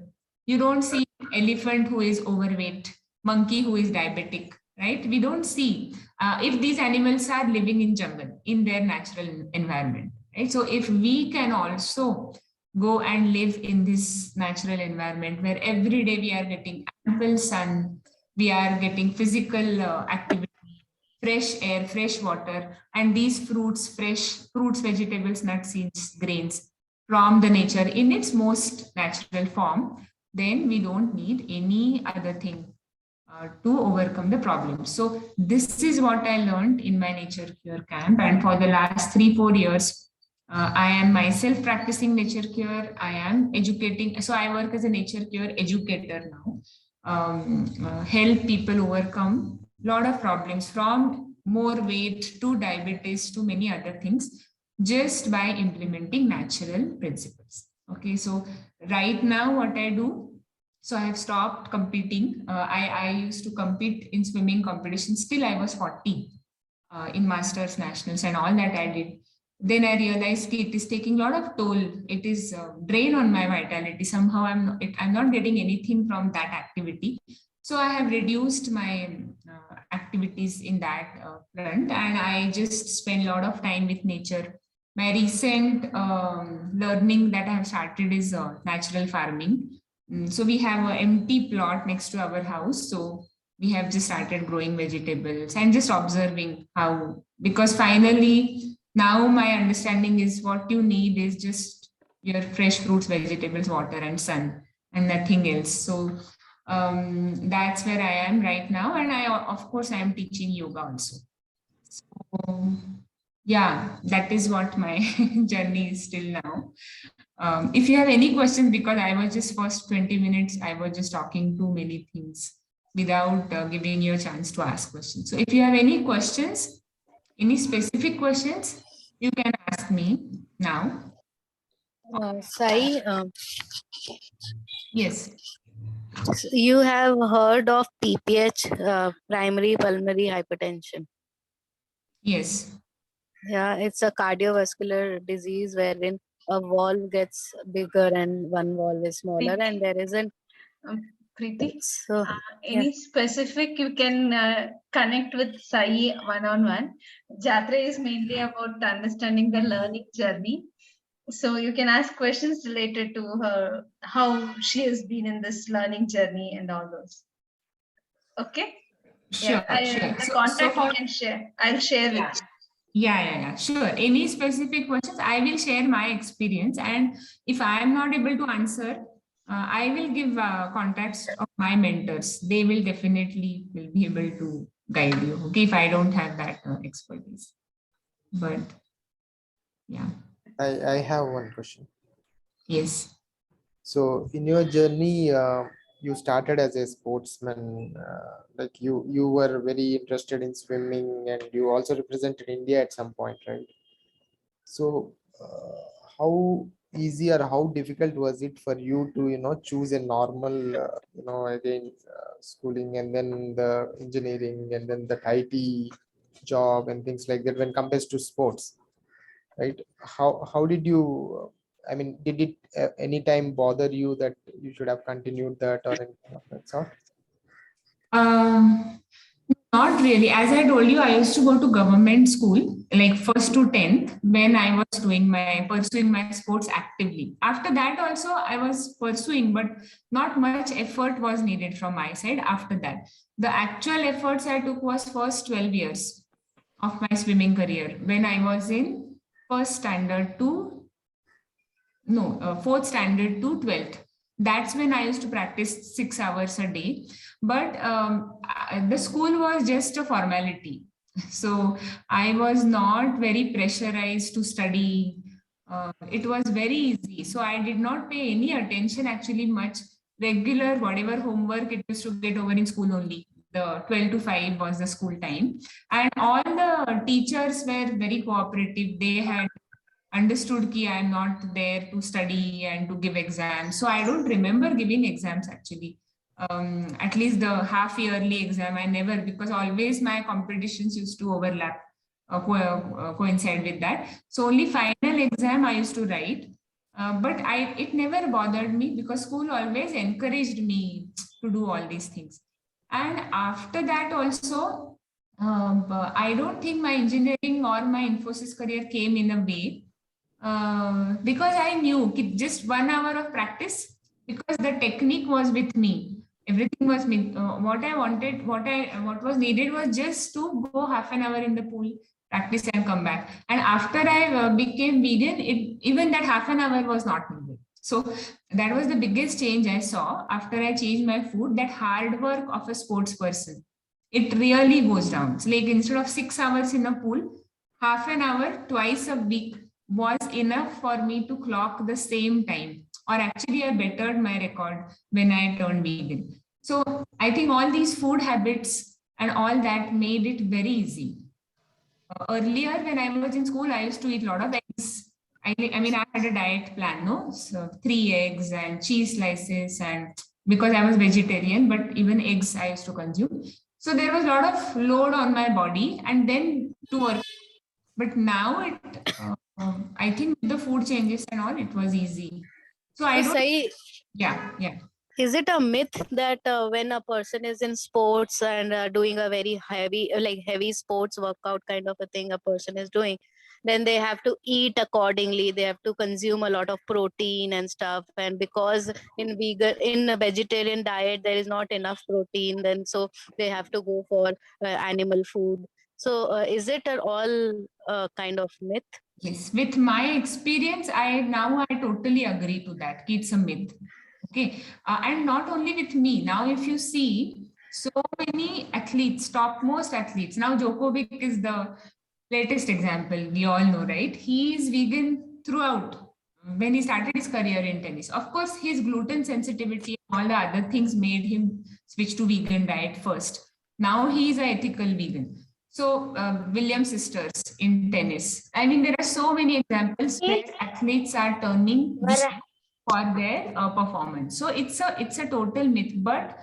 Speaker 1: You don't see elephant who is overweight, monkey who is diabetic, right? We don't see if these animals are living in jungle, in their natural environment, right? So if we can also go and live in this natural environment where every day we are getting ample sun, we are getting physical activity, fresh air, fresh water, and these fresh fruits, vegetables, nuts, seeds, grains from the nature in its most natural form, then we don't need any other thing to overcome the problem. So this is what I learned in my nature cure camp, and for the last 3-4 years, I am myself practicing nature cure. I am educating. So I work as a nature cure educator now. Help people overcome a lot of problems, from more weight to diabetes to many other things, just by implementing natural principles. Okay, so right now what I do, so I have stopped competing. I used to compete in swimming competitions till I was 40 in masters, nationals, and all that I did. Then I realized it is taking a lot of toll. It is drain on my vitality. Somehow I'm not getting anything from that activity. So I have reduced my activities in that front, and I just spend a lot of time with nature. My recent learning that I have started is natural farming. So we have an empty plot next to our house. So we have just started growing vegetables and just observing how, because finally, now my understanding is what you need is just your fresh fruits, vegetables, water, and sun, and nothing else. So that's where I am right now. And of course, I am teaching yoga also. So yeah, that is what my journey is till now. If you have any questions, because I was just first 20 minutes, I was just talking too many things without giving you a chance to ask questions. So if you have any questions, any specific questions, you can ask me now.
Speaker 4: Saee,
Speaker 1: Yes.
Speaker 4: you have heard of PPH, primary pulmonary hypertension?
Speaker 1: Yes.
Speaker 4: Yeah, it's a cardiovascular disease wherein a valve gets bigger and one valve is smaller, and there isn't.
Speaker 2: Preeti,
Speaker 4: So
Speaker 2: any specific you can connect with Saee one-on-one. Jaatre is mainly about understanding the learning journey. So you can ask questions related to her, how she has been in this learning journey and all those. Okay?
Speaker 1: Sure,
Speaker 2: Yeah,
Speaker 1: sure.
Speaker 2: the
Speaker 1: So
Speaker 2: contact
Speaker 1: for,
Speaker 2: you can share. I'll share
Speaker 1: yeah.
Speaker 2: with
Speaker 1: Yeah, sure. Any specific questions? I will share my experience, and if I am not able to answer, I will give contacts of my mentors. They will definitely will be able to guide you. Okay, if I don't have that expertise, but yeah,
Speaker 3: I have one question.
Speaker 1: yes.
Speaker 3: So in your journey, you started as a sportsman, like you were very interested in swimming, and you also represented India at some point, right? So how easy or how difficult was it for you to, choose a normal, again, schooling, and then the engineering, and then the IT job and things like that when compared to sports, right? How did you, I mean, did it any time bother you that you should have continued that or anything of that sort?
Speaker 1: Um, Not really. As I told you, I used to go to government school, like first to 10th, when I was pursuing my sports actively. After that, also, I was pursuing, but not much effort was needed from my side after that. The actual efforts I took was first 12 years of my swimming career when I was in first standard to no, fourth standard to 12th. That's when I used to practice 6 hours a day. But the school was just a formality. So I was not very pressurized to study. It was very easy. So I did not pay any attention actually much. Regular, whatever homework it used to get over in school only. The 12 to 5 was the school time. And all the teachers were very cooperative. They had understood ki I am not there to study and to give exams. So I don't remember giving exams actually. At least the half yearly exam, I never, because always my competitions used to overlap, coincide with that. So only final exam I used to write. But it never bothered me because school always encouraged me to do all these things. And after that also, but I don't think my engineering or my Infosys career came in a way because I knew just 1 hour of practice, because the technique was with me. Everything was me. What I wanted, what was needed was just to go half an hour in the pool, practice and come back. And after I became vegan, even that half an hour was not needed. So that was the biggest change I saw after I changed my food. That hard work of a sports person, it really goes down. It's like instead of 6 hours in a pool, half an hour twice a week was enough for me to clock the same time. Or actually, I bettered my record when I turned vegan. So I think all these food habits and all that made it very easy. Earlier, when I was in school, I used to eat a lot of eggs. I mean, I had a diet plan, no? So 3 eggs and cheese slices, and because I was vegetarian, but even eggs I used to consume. So there was a lot of load on my body, and then to work. But now I think the food changes and all, it was easy. So I
Speaker 4: So
Speaker 1: don't,
Speaker 4: Saee,
Speaker 1: yeah.
Speaker 4: is it a myth that when a person is in sports and doing a very heavy, like heavy sports workout kind of a thing, a person is doing, then they have to eat accordingly. They have to consume a lot of protein and stuff. And because in a vegetarian diet, there is not enough protein, then so they have to go for animal food. So is it at all kind of myth?
Speaker 1: Yes, with my experience, I totally agree to that. It's a myth. Okay. And not only with me. Now, if you see so many athletes, topmost athletes, now Djokovic is the latest example. We all know, right? He is vegan throughout when he started his career in tennis. Of course, his gluten sensitivity, all the other things made him switch to vegan diet first. Now he is an ethical vegan. So, Williams sisters in tennis. I mean, there are so many examples where athletes are turning for their performance. So it's a total myth. But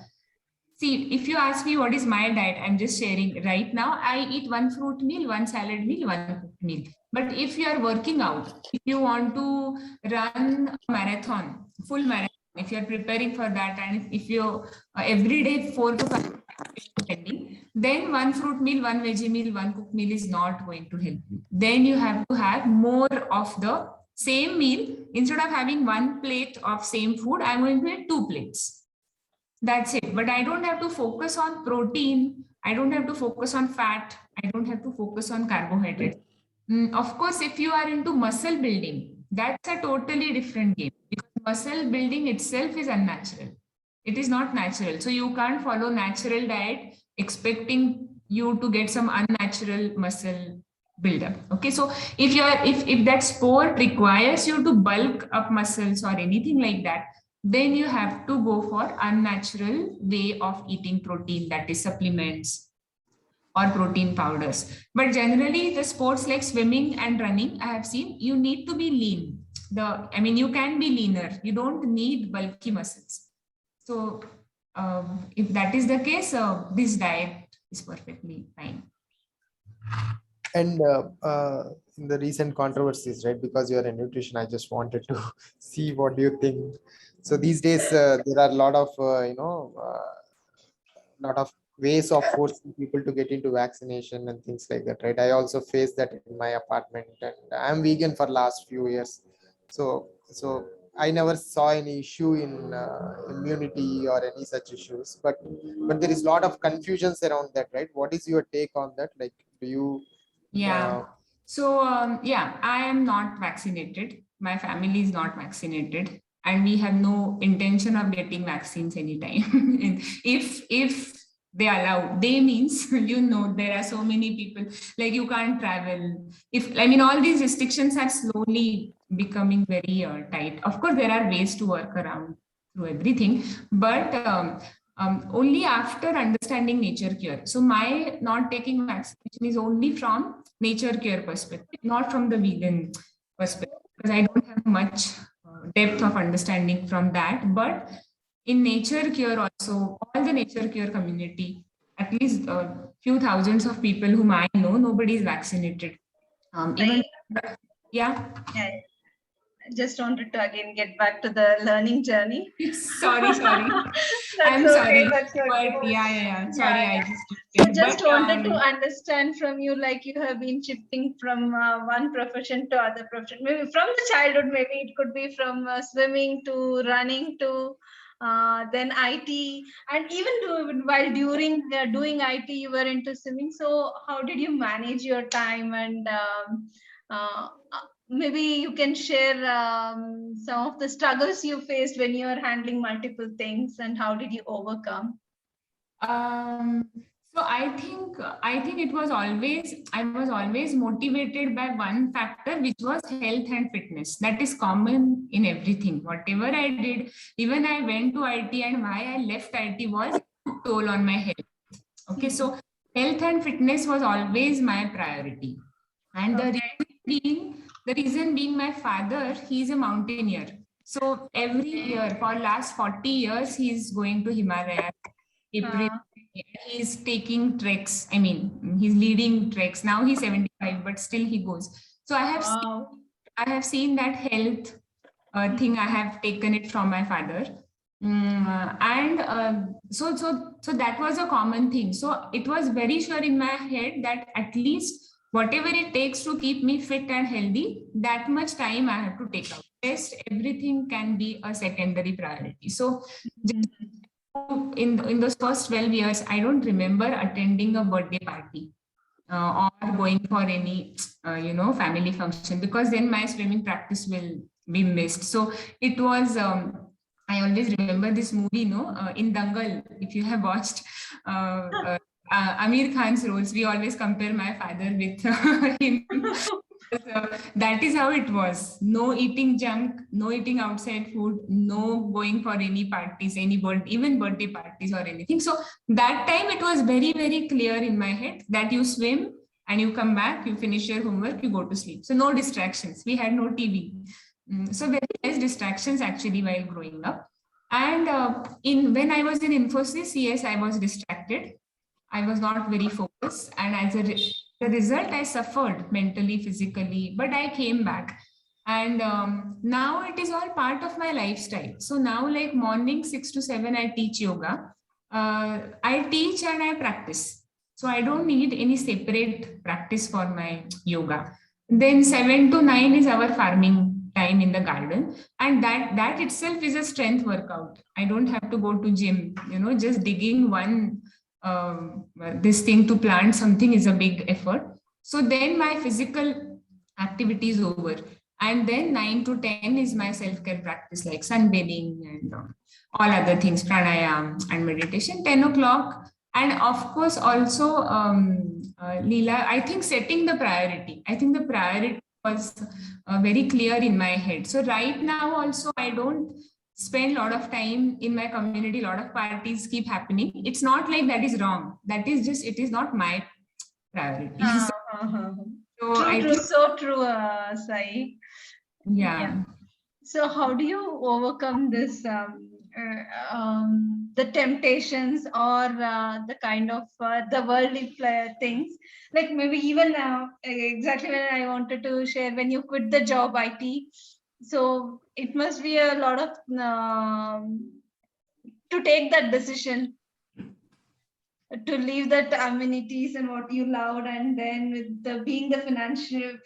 Speaker 1: see, if you ask me what is my diet, I'm just sharing right now. I eat one fruit meal, one salad meal, one cooked meal. But if you are working out, if you want to run a marathon, full marathon, if you're preparing for that, and if you every day 4 to 5 spending, then one fruit meal, one veggie meal, one cooked meal is not going to help you. Then you have to have more of the same meal. Instead of having one plate of same food, I'm going to eat 2 plates. That's it. But I don't have to focus on protein. I don't have to focus on fat. I don't have to focus on carbohydrates. Of course, if you are into muscle building, that's a totally different game, because muscle building itself is unnatural. It is not natural. So you can't follow natural diet expecting you to get some unnatural muscle buildup. Okay, so if that sport requires you to bulk up muscles or anything like that, then you have to go for unnatural way of eating protein, that is supplements or protein powders. But generally, the sports like swimming and running, I have seen you need to be lean. You can be leaner. You don't need bulky muscles. So if that is the case, this diet is perfectly fine.
Speaker 3: And in the recent controversies, right? Because you are a nutrition, I just wanted to see what do you think. So these days, there are a lot of lot of ways of forcing people to get into vaccination and things like that, right? I also face that in my apartment, and I'm vegan for last few years. So I never saw any issue in immunity or any such issues, but there is a lot of confusions around that, right? What is your take on that? Like, do you
Speaker 1: Yeah. So, I am not vaccinated. My family is not vaccinated, and we have no intention of getting vaccines anytime. if they allow, they means, there are so many people, like you can't travel. All these restrictions are slowly becoming very tight. Of course, there are ways to work around through everything, but only after understanding nature cure. So my not taking vaccination is only from nature cure perspective, not from the vegan perspective, because I don't have much depth of understanding from that. But in nature cure also, all the nature cure community, at least a few thousands of people whom I know, nobody is vaccinated. Yeah.
Speaker 2: Yeah. Just wanted to again get back to the learning journey.
Speaker 1: Sorry. I'm
Speaker 2: okay,
Speaker 1: sorry.
Speaker 2: That's okay.
Speaker 1: But yeah. Sorry,
Speaker 2: Yeah.
Speaker 1: I
Speaker 2: just wanted to understand from you, like you have been shifting from one profession to other profession. Maybe from the childhood, maybe it could be from swimming to running to then IT, and even while during doing IT, you were into swimming. So how did you manage your time, and maybe you can share some of the struggles you faced when you are handling multiple things, and how did you overcome?
Speaker 1: So I think it was always, I was always motivated by one factor, which was health and fitness. That is common in everything. Whatever I did, even I went to IT, and why I left IT was toll on my health. Okay, so health and fitness was always my priority. And the reason being my father, he's a mountaineer. So every year for last 40 years, he's going to Himalaya. He's taking treks. He's leading treks. Now he's 75, but still he goes. So I have seen that health thing. I have taken it from my father. So that was a common thing. So it was very sure in my head that at least whatever it takes to keep me fit and healthy, that much time I have to take out. Rest, everything can be a secondary priority. So in those first 12 years, I don't remember attending a birthday party or going for any family function, because then my swimming practice will be missed. So it was I always remember this movie, in Dangal, if you have watched Amir Khan's roles, we always compare my father with him. That is how it was. No eating junk, no eating outside food, no going for any parties, even birthday parties or anything. So that time it was very, very clear in my head that you swim and you come back, you finish your homework, you go to sleep. So no distractions. We had no TV. So very less distractions actually while growing up. And when I was in Infosys, yes, I was distracted. I was not very focused. And as the result, I suffered mentally, physically, but I came back. And now it is all part of my lifestyle. So now, like morning 6 to 7, I teach yoga. I teach and I practice. So I don't need any separate practice for my yoga. Then 7 to 9 is our farming time in the garden. And that itself is a strength workout. I don't have to go to gym, just digging one this thing to plant something is a big effort. So then my physical activities over. And then 9 to 10 is my self-care practice, like sunbathing and all other things, pranayam and meditation. 10 o'clock. And of course, also, Leela, I think setting the priority. I think the priority was very clear in my head. So right now also, I don't spend a lot of time in my community. A lot of parties keep happening. It's not like that is wrong. That is just, it is not my priority. So
Speaker 2: True,
Speaker 1: I
Speaker 2: true,
Speaker 1: think,
Speaker 2: so true, Saee.
Speaker 1: yeah.
Speaker 2: So how do you overcome this, the temptations or the kind of the worldly things? Like maybe even exactly when I wanted to share, when you quit the job IT, so it must be a lot of to take that decision, to leave that amenities and what you loved, and then with the being the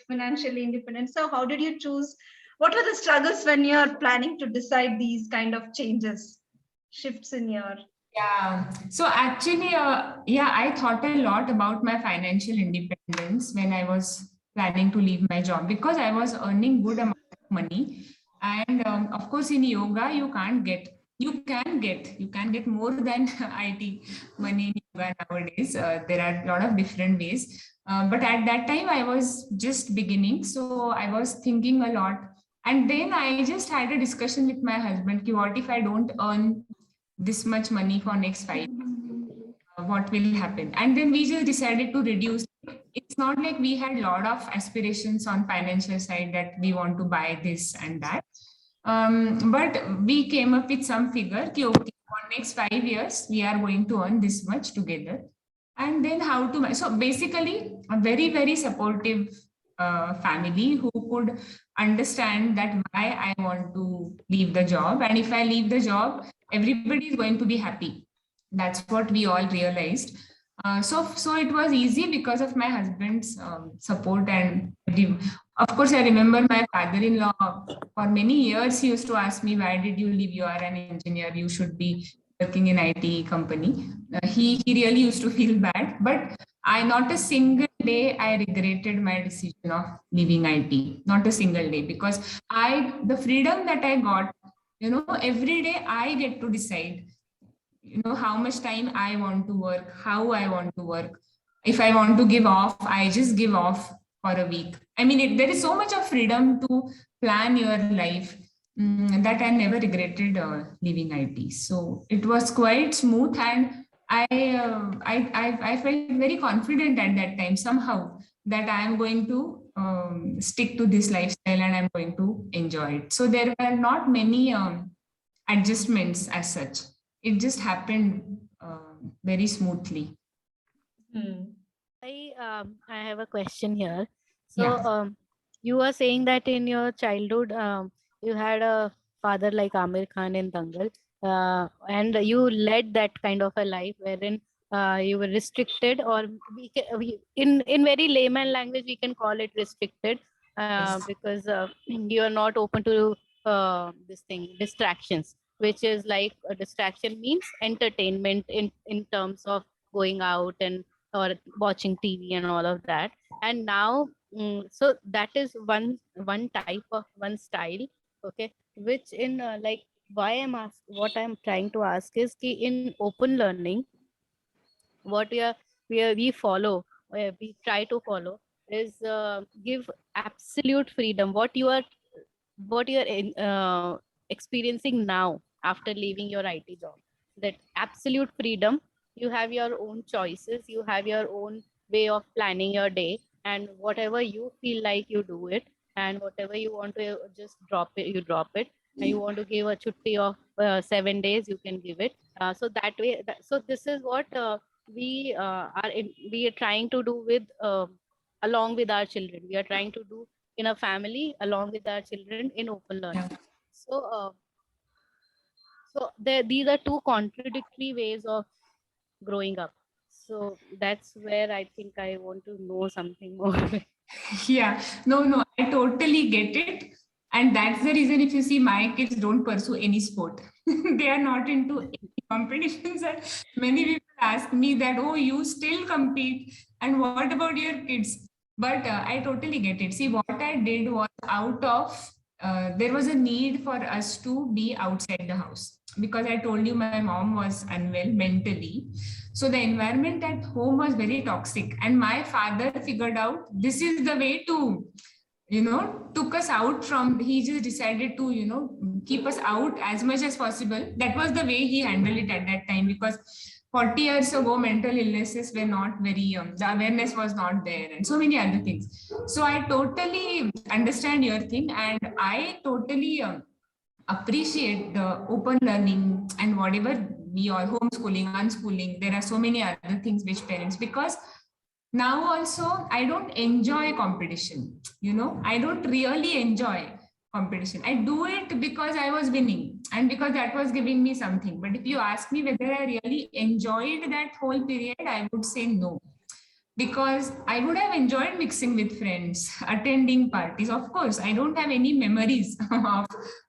Speaker 2: financially independent. So how did you choose? What were the struggles when you're planning to decide these kind of changes, shifts in your?
Speaker 1: Yeah. So actually, I thought a lot about my financial independence when I was planning to leave my job, because I was earning good amount of money. And of course, in yoga, you can get more than IT money in yoga nowadays. There are a lot of different ways. But at that time, I was just beginning. So I was thinking a lot. And then I just had a discussion with my husband, ki, what if I don't earn this much money for next 5 years? What will happen? And then we just decided to reduce. It's not like we had a lot of aspirations on financial side that we want to buy this and that. But we came up with some figure, ki, okay, for next 5 years, we are going to earn this much together. And then how to, so basically a very, very supportive family who could understand that why I want to leave the job. And if I leave the job, everybody is going to be happy. That's what we all realized. So it was easy because of my husband's support. And of course, I remember my father-in-law for many years, he used to ask me, why did you leave? You are an engineer, you should be working in IT company. He really used to feel bad, but not a single day I regretted my decision of leaving IT. Not a single day, because the freedom that I got, every day I get to decide, how much time I want to work, how I want to work. If I want to give off, I just give off for a week. I mean, there is so much of freedom to plan your life, that I never regretted leaving IT. So it was quite smooth, and I felt very confident at that time somehow that I am going to stick to this lifestyle and I'm going to enjoy it. So there were not many adjustments as such. It just happened very smoothly.
Speaker 4: I have a question here. So
Speaker 1: Yeah.
Speaker 4: you were saying that in your childhood, you had a father like Amir Khan in Dangal, and you led that kind of a life wherein you were restricted, or in very layman language, we can call it restricted,
Speaker 1: Yes.
Speaker 4: because you are not open to this thing, distractions, which is like a distraction means entertainment in terms of going out and or watching TV and all of that. And now, so that is one type of one style, okay, which in like what I'm trying to ask is ki in open learning, what we follow, we try to follow is give absolute freedom. What you are experiencing now after leaving your IT job, that absolute freedom. You have your own choices, you have your own way of planning your day, and whatever you feel like, you do it, and whatever you want to just drop it, you drop it. And you want to give a chutti of 7 days, you can give it. So that way, so this is what we are trying to do with along with our children. We are trying to do in a family along with our children in open learning.
Speaker 1: Yeah.
Speaker 4: So these are two contradictory ways of growing up. So that's where I think I want to know something more.
Speaker 1: Yeah. No, I totally get it. And that's the reason, if you see, my kids don't pursue any sport. They are not into any competitions. And many people ask me that, oh, you still compete. And what about your kids? But I totally get it. See, what I did was out of, there was a need for us to be outside the house because I told you my mom was unwell mentally. So the environment at home was very toxic. And my father figured out this is the way to, took us out from, he just decided to, keep us out as much as possible. That was the way he handled it at that time, because 40 years ago, mental illnesses were not very, the awareness was not there, and so many other things. So I totally understand your thing, and I totally appreciate the open learning and whatever we are homeschooling, unschooling. There are so many other things which parents, because now also I don't enjoy competition. I don't really enjoy competition. I do it because I was winning and because that was giving me something. But if you ask me whether I really enjoyed that whole period, I would say no, because I would have enjoyed mixing with friends, attending parties. Of course, I don't have any memories of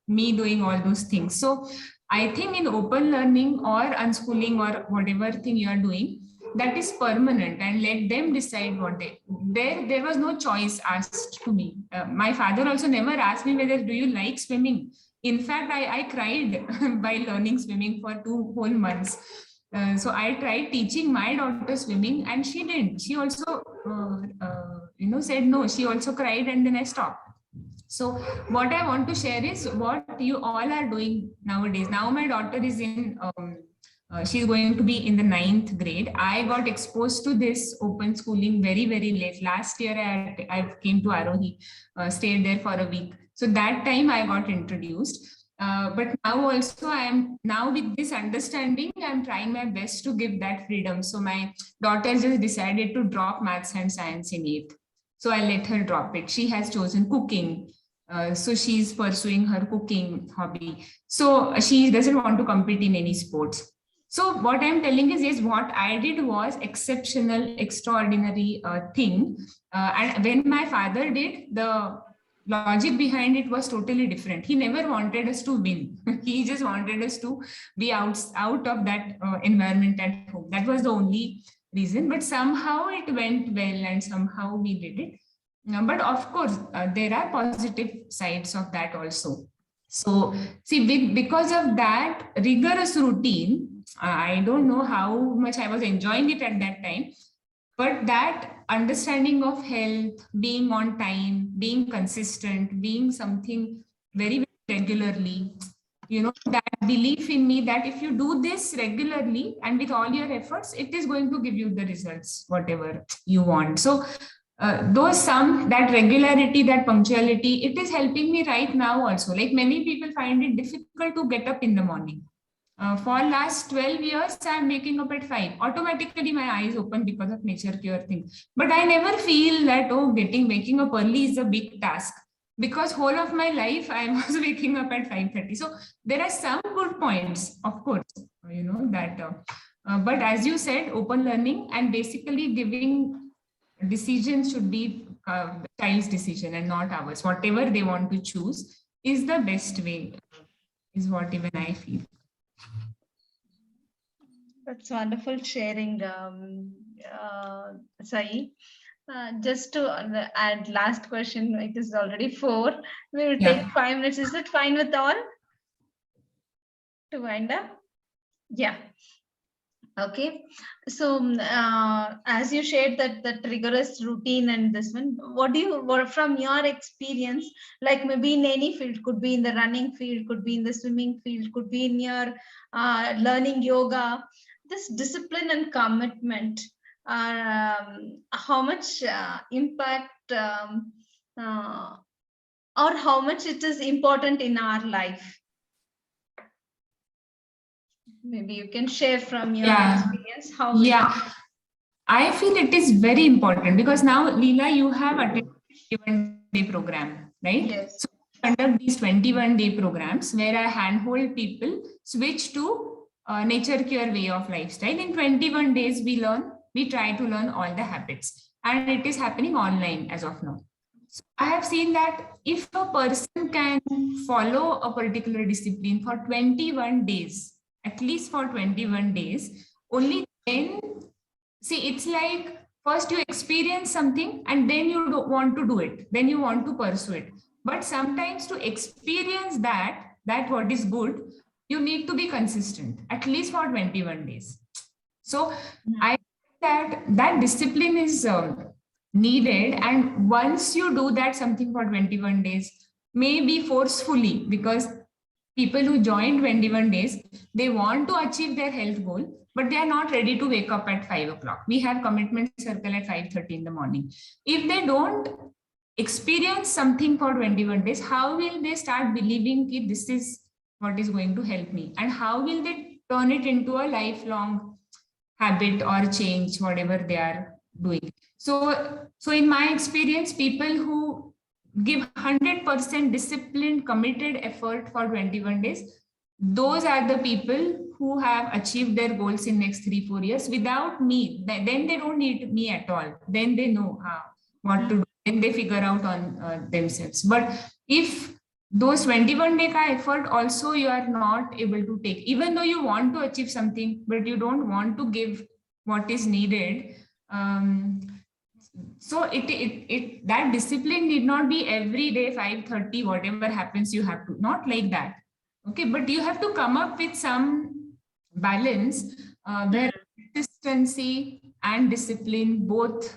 Speaker 1: me doing all those things. So I think in open learning or unschooling or whatever thing you are doing, that is permanent, and let them decide what there was no choice asked to me. My father also never asked me whether do you like swimming. In fact, I cried by learning swimming for 2 whole months. So I tried teaching my daughter swimming, and she didn't. She also, said no. She also cried, and then I stopped. So what I want to share is what you all are doing nowadays. Now my daughter is in, she's going to be in the 9th grade. I got exposed to this open schooling very, very late. Last year, I came to Arohi, stayed there for a week. So that time I got introduced. But now also I am now with this understanding, I'm trying my best to give that freedom. So my daughter just decided to drop maths and science in 8th. So I let her drop it. She has chosen cooking. So she's pursuing her cooking hobby. So she doesn't want to compete in any sports. So what I'm telling is, yes, what I did was exceptional, extraordinary thing. And when my father did, the logic behind it was totally different. He never wanted us to win. He just wanted us to be out of that environment at home. That was the only reason. But somehow it went well, and somehow we did it. But of course, there are positive sides of that also. So see, because of that rigorous routine, I don't know how much I was enjoying it at that time, but that understanding of health, being on time, being consistent, being something very, very regularly, that belief in me that if you do this regularly and with all your efforts, it is going to give you the results, whatever you want. So that regularity, that punctuality, it is helping me right now also. Like many people find it difficult to get up in the morning. For last 12 years, I'm waking up at 5. Automatically, my eyes open because of nature cure thing. But I never feel that, waking up early is a big task, because whole of my life, I was waking up at 5:30. So there are some good points, of course, that. But as you said, open learning and basically giving decisions should be child's decision and not ours. Whatever they want to choose is the best way, is what even I feel.
Speaker 2: That's wonderful sharing, Saee. Just to add last question, it is already 4. We will take 5 minutes. Is it fine with all to wind up? Yeah. Okay. So as you shared that rigorous routine and this one, what from your experience, like maybe in any field, could be in the running field, could be in the swimming field, could be in your learning yoga, this discipline and commitment are how much impact or how much it is important in our life? Maybe you can share from your experience how.
Speaker 1: I feel it is very important, because now, Leela, you have attended 21-day program, right?
Speaker 2: Yes.
Speaker 1: So conduct these 21-day programs where I handhold people switch to nature cure way of lifestyle. In 21 days, we try to learn all the habits, and it is happening online as of now. So I have seen that if a person can follow a particular discipline for 21 days, at least for 21 days, only then, see, it's like first you experience something and then you don't want to do it, then you want to pursue it. But sometimes to experience that what is good, you need to be consistent, at least for 21 days. So I think that discipline is needed. And once you do that something for 21 days, maybe forcefully, because people who join 21 days, they want to achieve their health goal, but they are not ready to wake up at 5 o'clock. We have commitment circle at 5:30 in the morning. If they don't experience something for 21 days, how will they start believing that this is what is going to help me? And how will they turn it into a lifelong habit or change, whatever they are doing? So in my experience, people who give 100% disciplined, committed effort for 21 days, those are the people who have achieved their goals in next 3-4 years without me. Then they don't need me at all. Then they know what to do. Then they figure out on themselves. But if those 21-day effort also you are not able to take, even though you want to achieve something, but you don't want to give what is needed. So that discipline need not be every day 5:30, whatever happens, you have to, not like that. Okay, but you have to come up with some balance where consistency and discipline both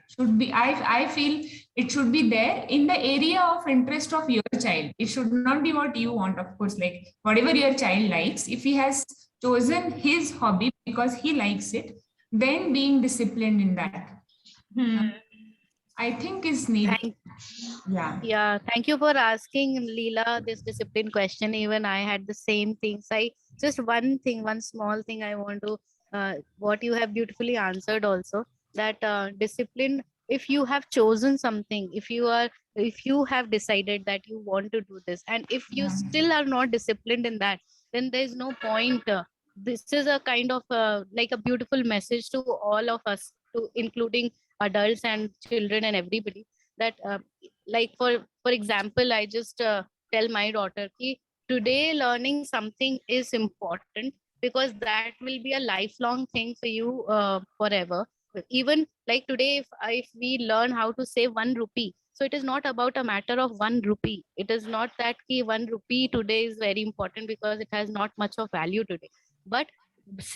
Speaker 1: should be, I feel it should be there in the area of interest of your child. It should not be what you want, of course, like whatever your child likes. If he has chosen his hobby because he likes it, then being disciplined in that, I think is needed.
Speaker 4: Yeah, thank you for asking Leela this discipline question. Even I had the same things. Just one small thing I want to, what you have beautifully answered also, that discipline, if you have chosen something, if you have decided that you want to do this, and if you still are not disciplined in that, then there is no point. This is a kind of like a beautiful message to all of us, to including adults and children and everybody, that like for example, I just tell my daughter ki today learning something is important, because that will be a lifelong thing for you forever. Even like today, if we learn how to save 1 rupee, so it is not about a matter of 1 rupee. It is not that ki 1 rupee today is very important because it has not much of value today, but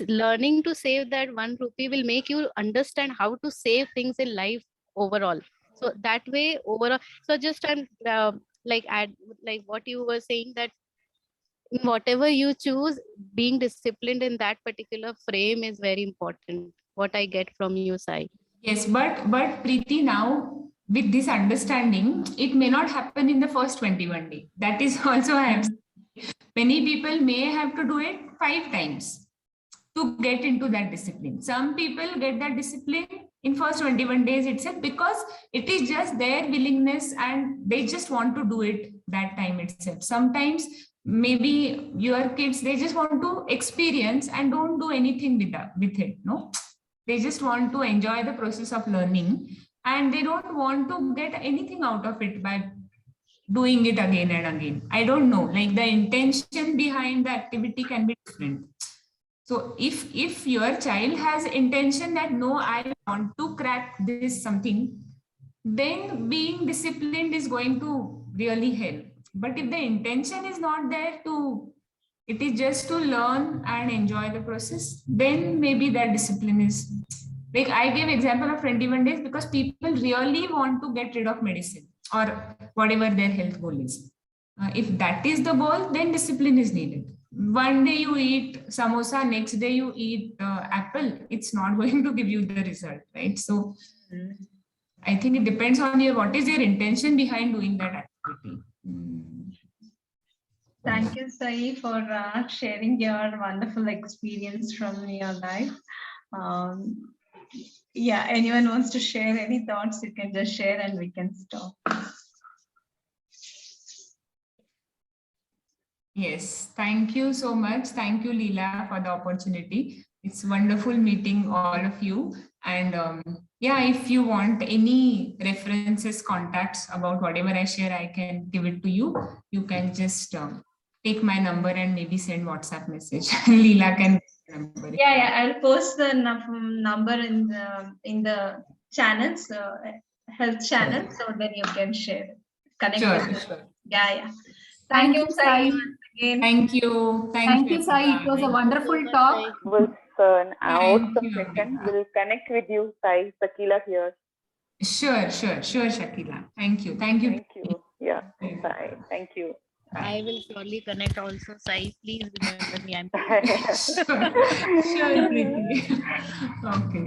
Speaker 4: learning to save that 1 rupee will make you understand how to save things in life overall. So that way overall, so just I'm like add like what you were saying, that whatever you choose, being disciplined in that particular frame is very important. What I get from you, Saee.
Speaker 1: Yes, but Preeti, now with this understanding, it may not happen in the first 21 days. That is also I have seen. Many people may have to do it 5 times to get into that discipline. Some people get that discipline in first 21 days itself because it is just their willingness and they just want to do it that time itself. Sometimes maybe your kids, they just want to experience and don't do anything with it. No, they just want to enjoy the process of learning and they don't want to get anything out of it by doing it again and again. I don't know, like the intention behind the activity can be different. So if your child has intention that no, I want to crack this something, then being disciplined is going to really help. But if the intention is not there to, it is just to learn and enjoy the process, then maybe that discipline is, like I gave example of 21 days because people really want to get rid of medicine or whatever their health goal is. If that is the goal, then discipline is needed. One day you eat samosa, next day you eat apple, it's not going to give you the result, right? So I think it depends on what is your intention behind doing that activity.
Speaker 2: Thank you, Saee, for sharing your wonderful experience from your life. Yeah, anyone wants to share any thoughts, you can just share and we can stop.
Speaker 1: Yes, thank you so much. Thank you, Leela, for the opportunity. It's wonderful meeting all of you. And yeah, if you want any references, contacts about whatever I share, I can give it to you. You can just take my number and maybe send WhatsApp message. Leela can number.
Speaker 2: Yeah, I'll post the number in the channels, health channel, so then you can share, connect
Speaker 1: Sure,
Speaker 2: with.
Speaker 1: sure.
Speaker 2: Yeah. Thank you, Saee, once again.
Speaker 1: Thank you.
Speaker 6: Thank you, Saee. It was a wonderful
Speaker 4: much,
Speaker 6: talk.
Speaker 4: Saee.
Speaker 8: Was an awesome
Speaker 1: you.
Speaker 8: session. We'll connect with you, Saee. Sakila here.
Speaker 1: Sure, Shakila. Thank you. Thank you.
Speaker 8: Thank you. Yeah, bye. Thank you.
Speaker 4: I will surely connect also. Saee, please remember me. I'm
Speaker 1: Sure, Preeti. Okay.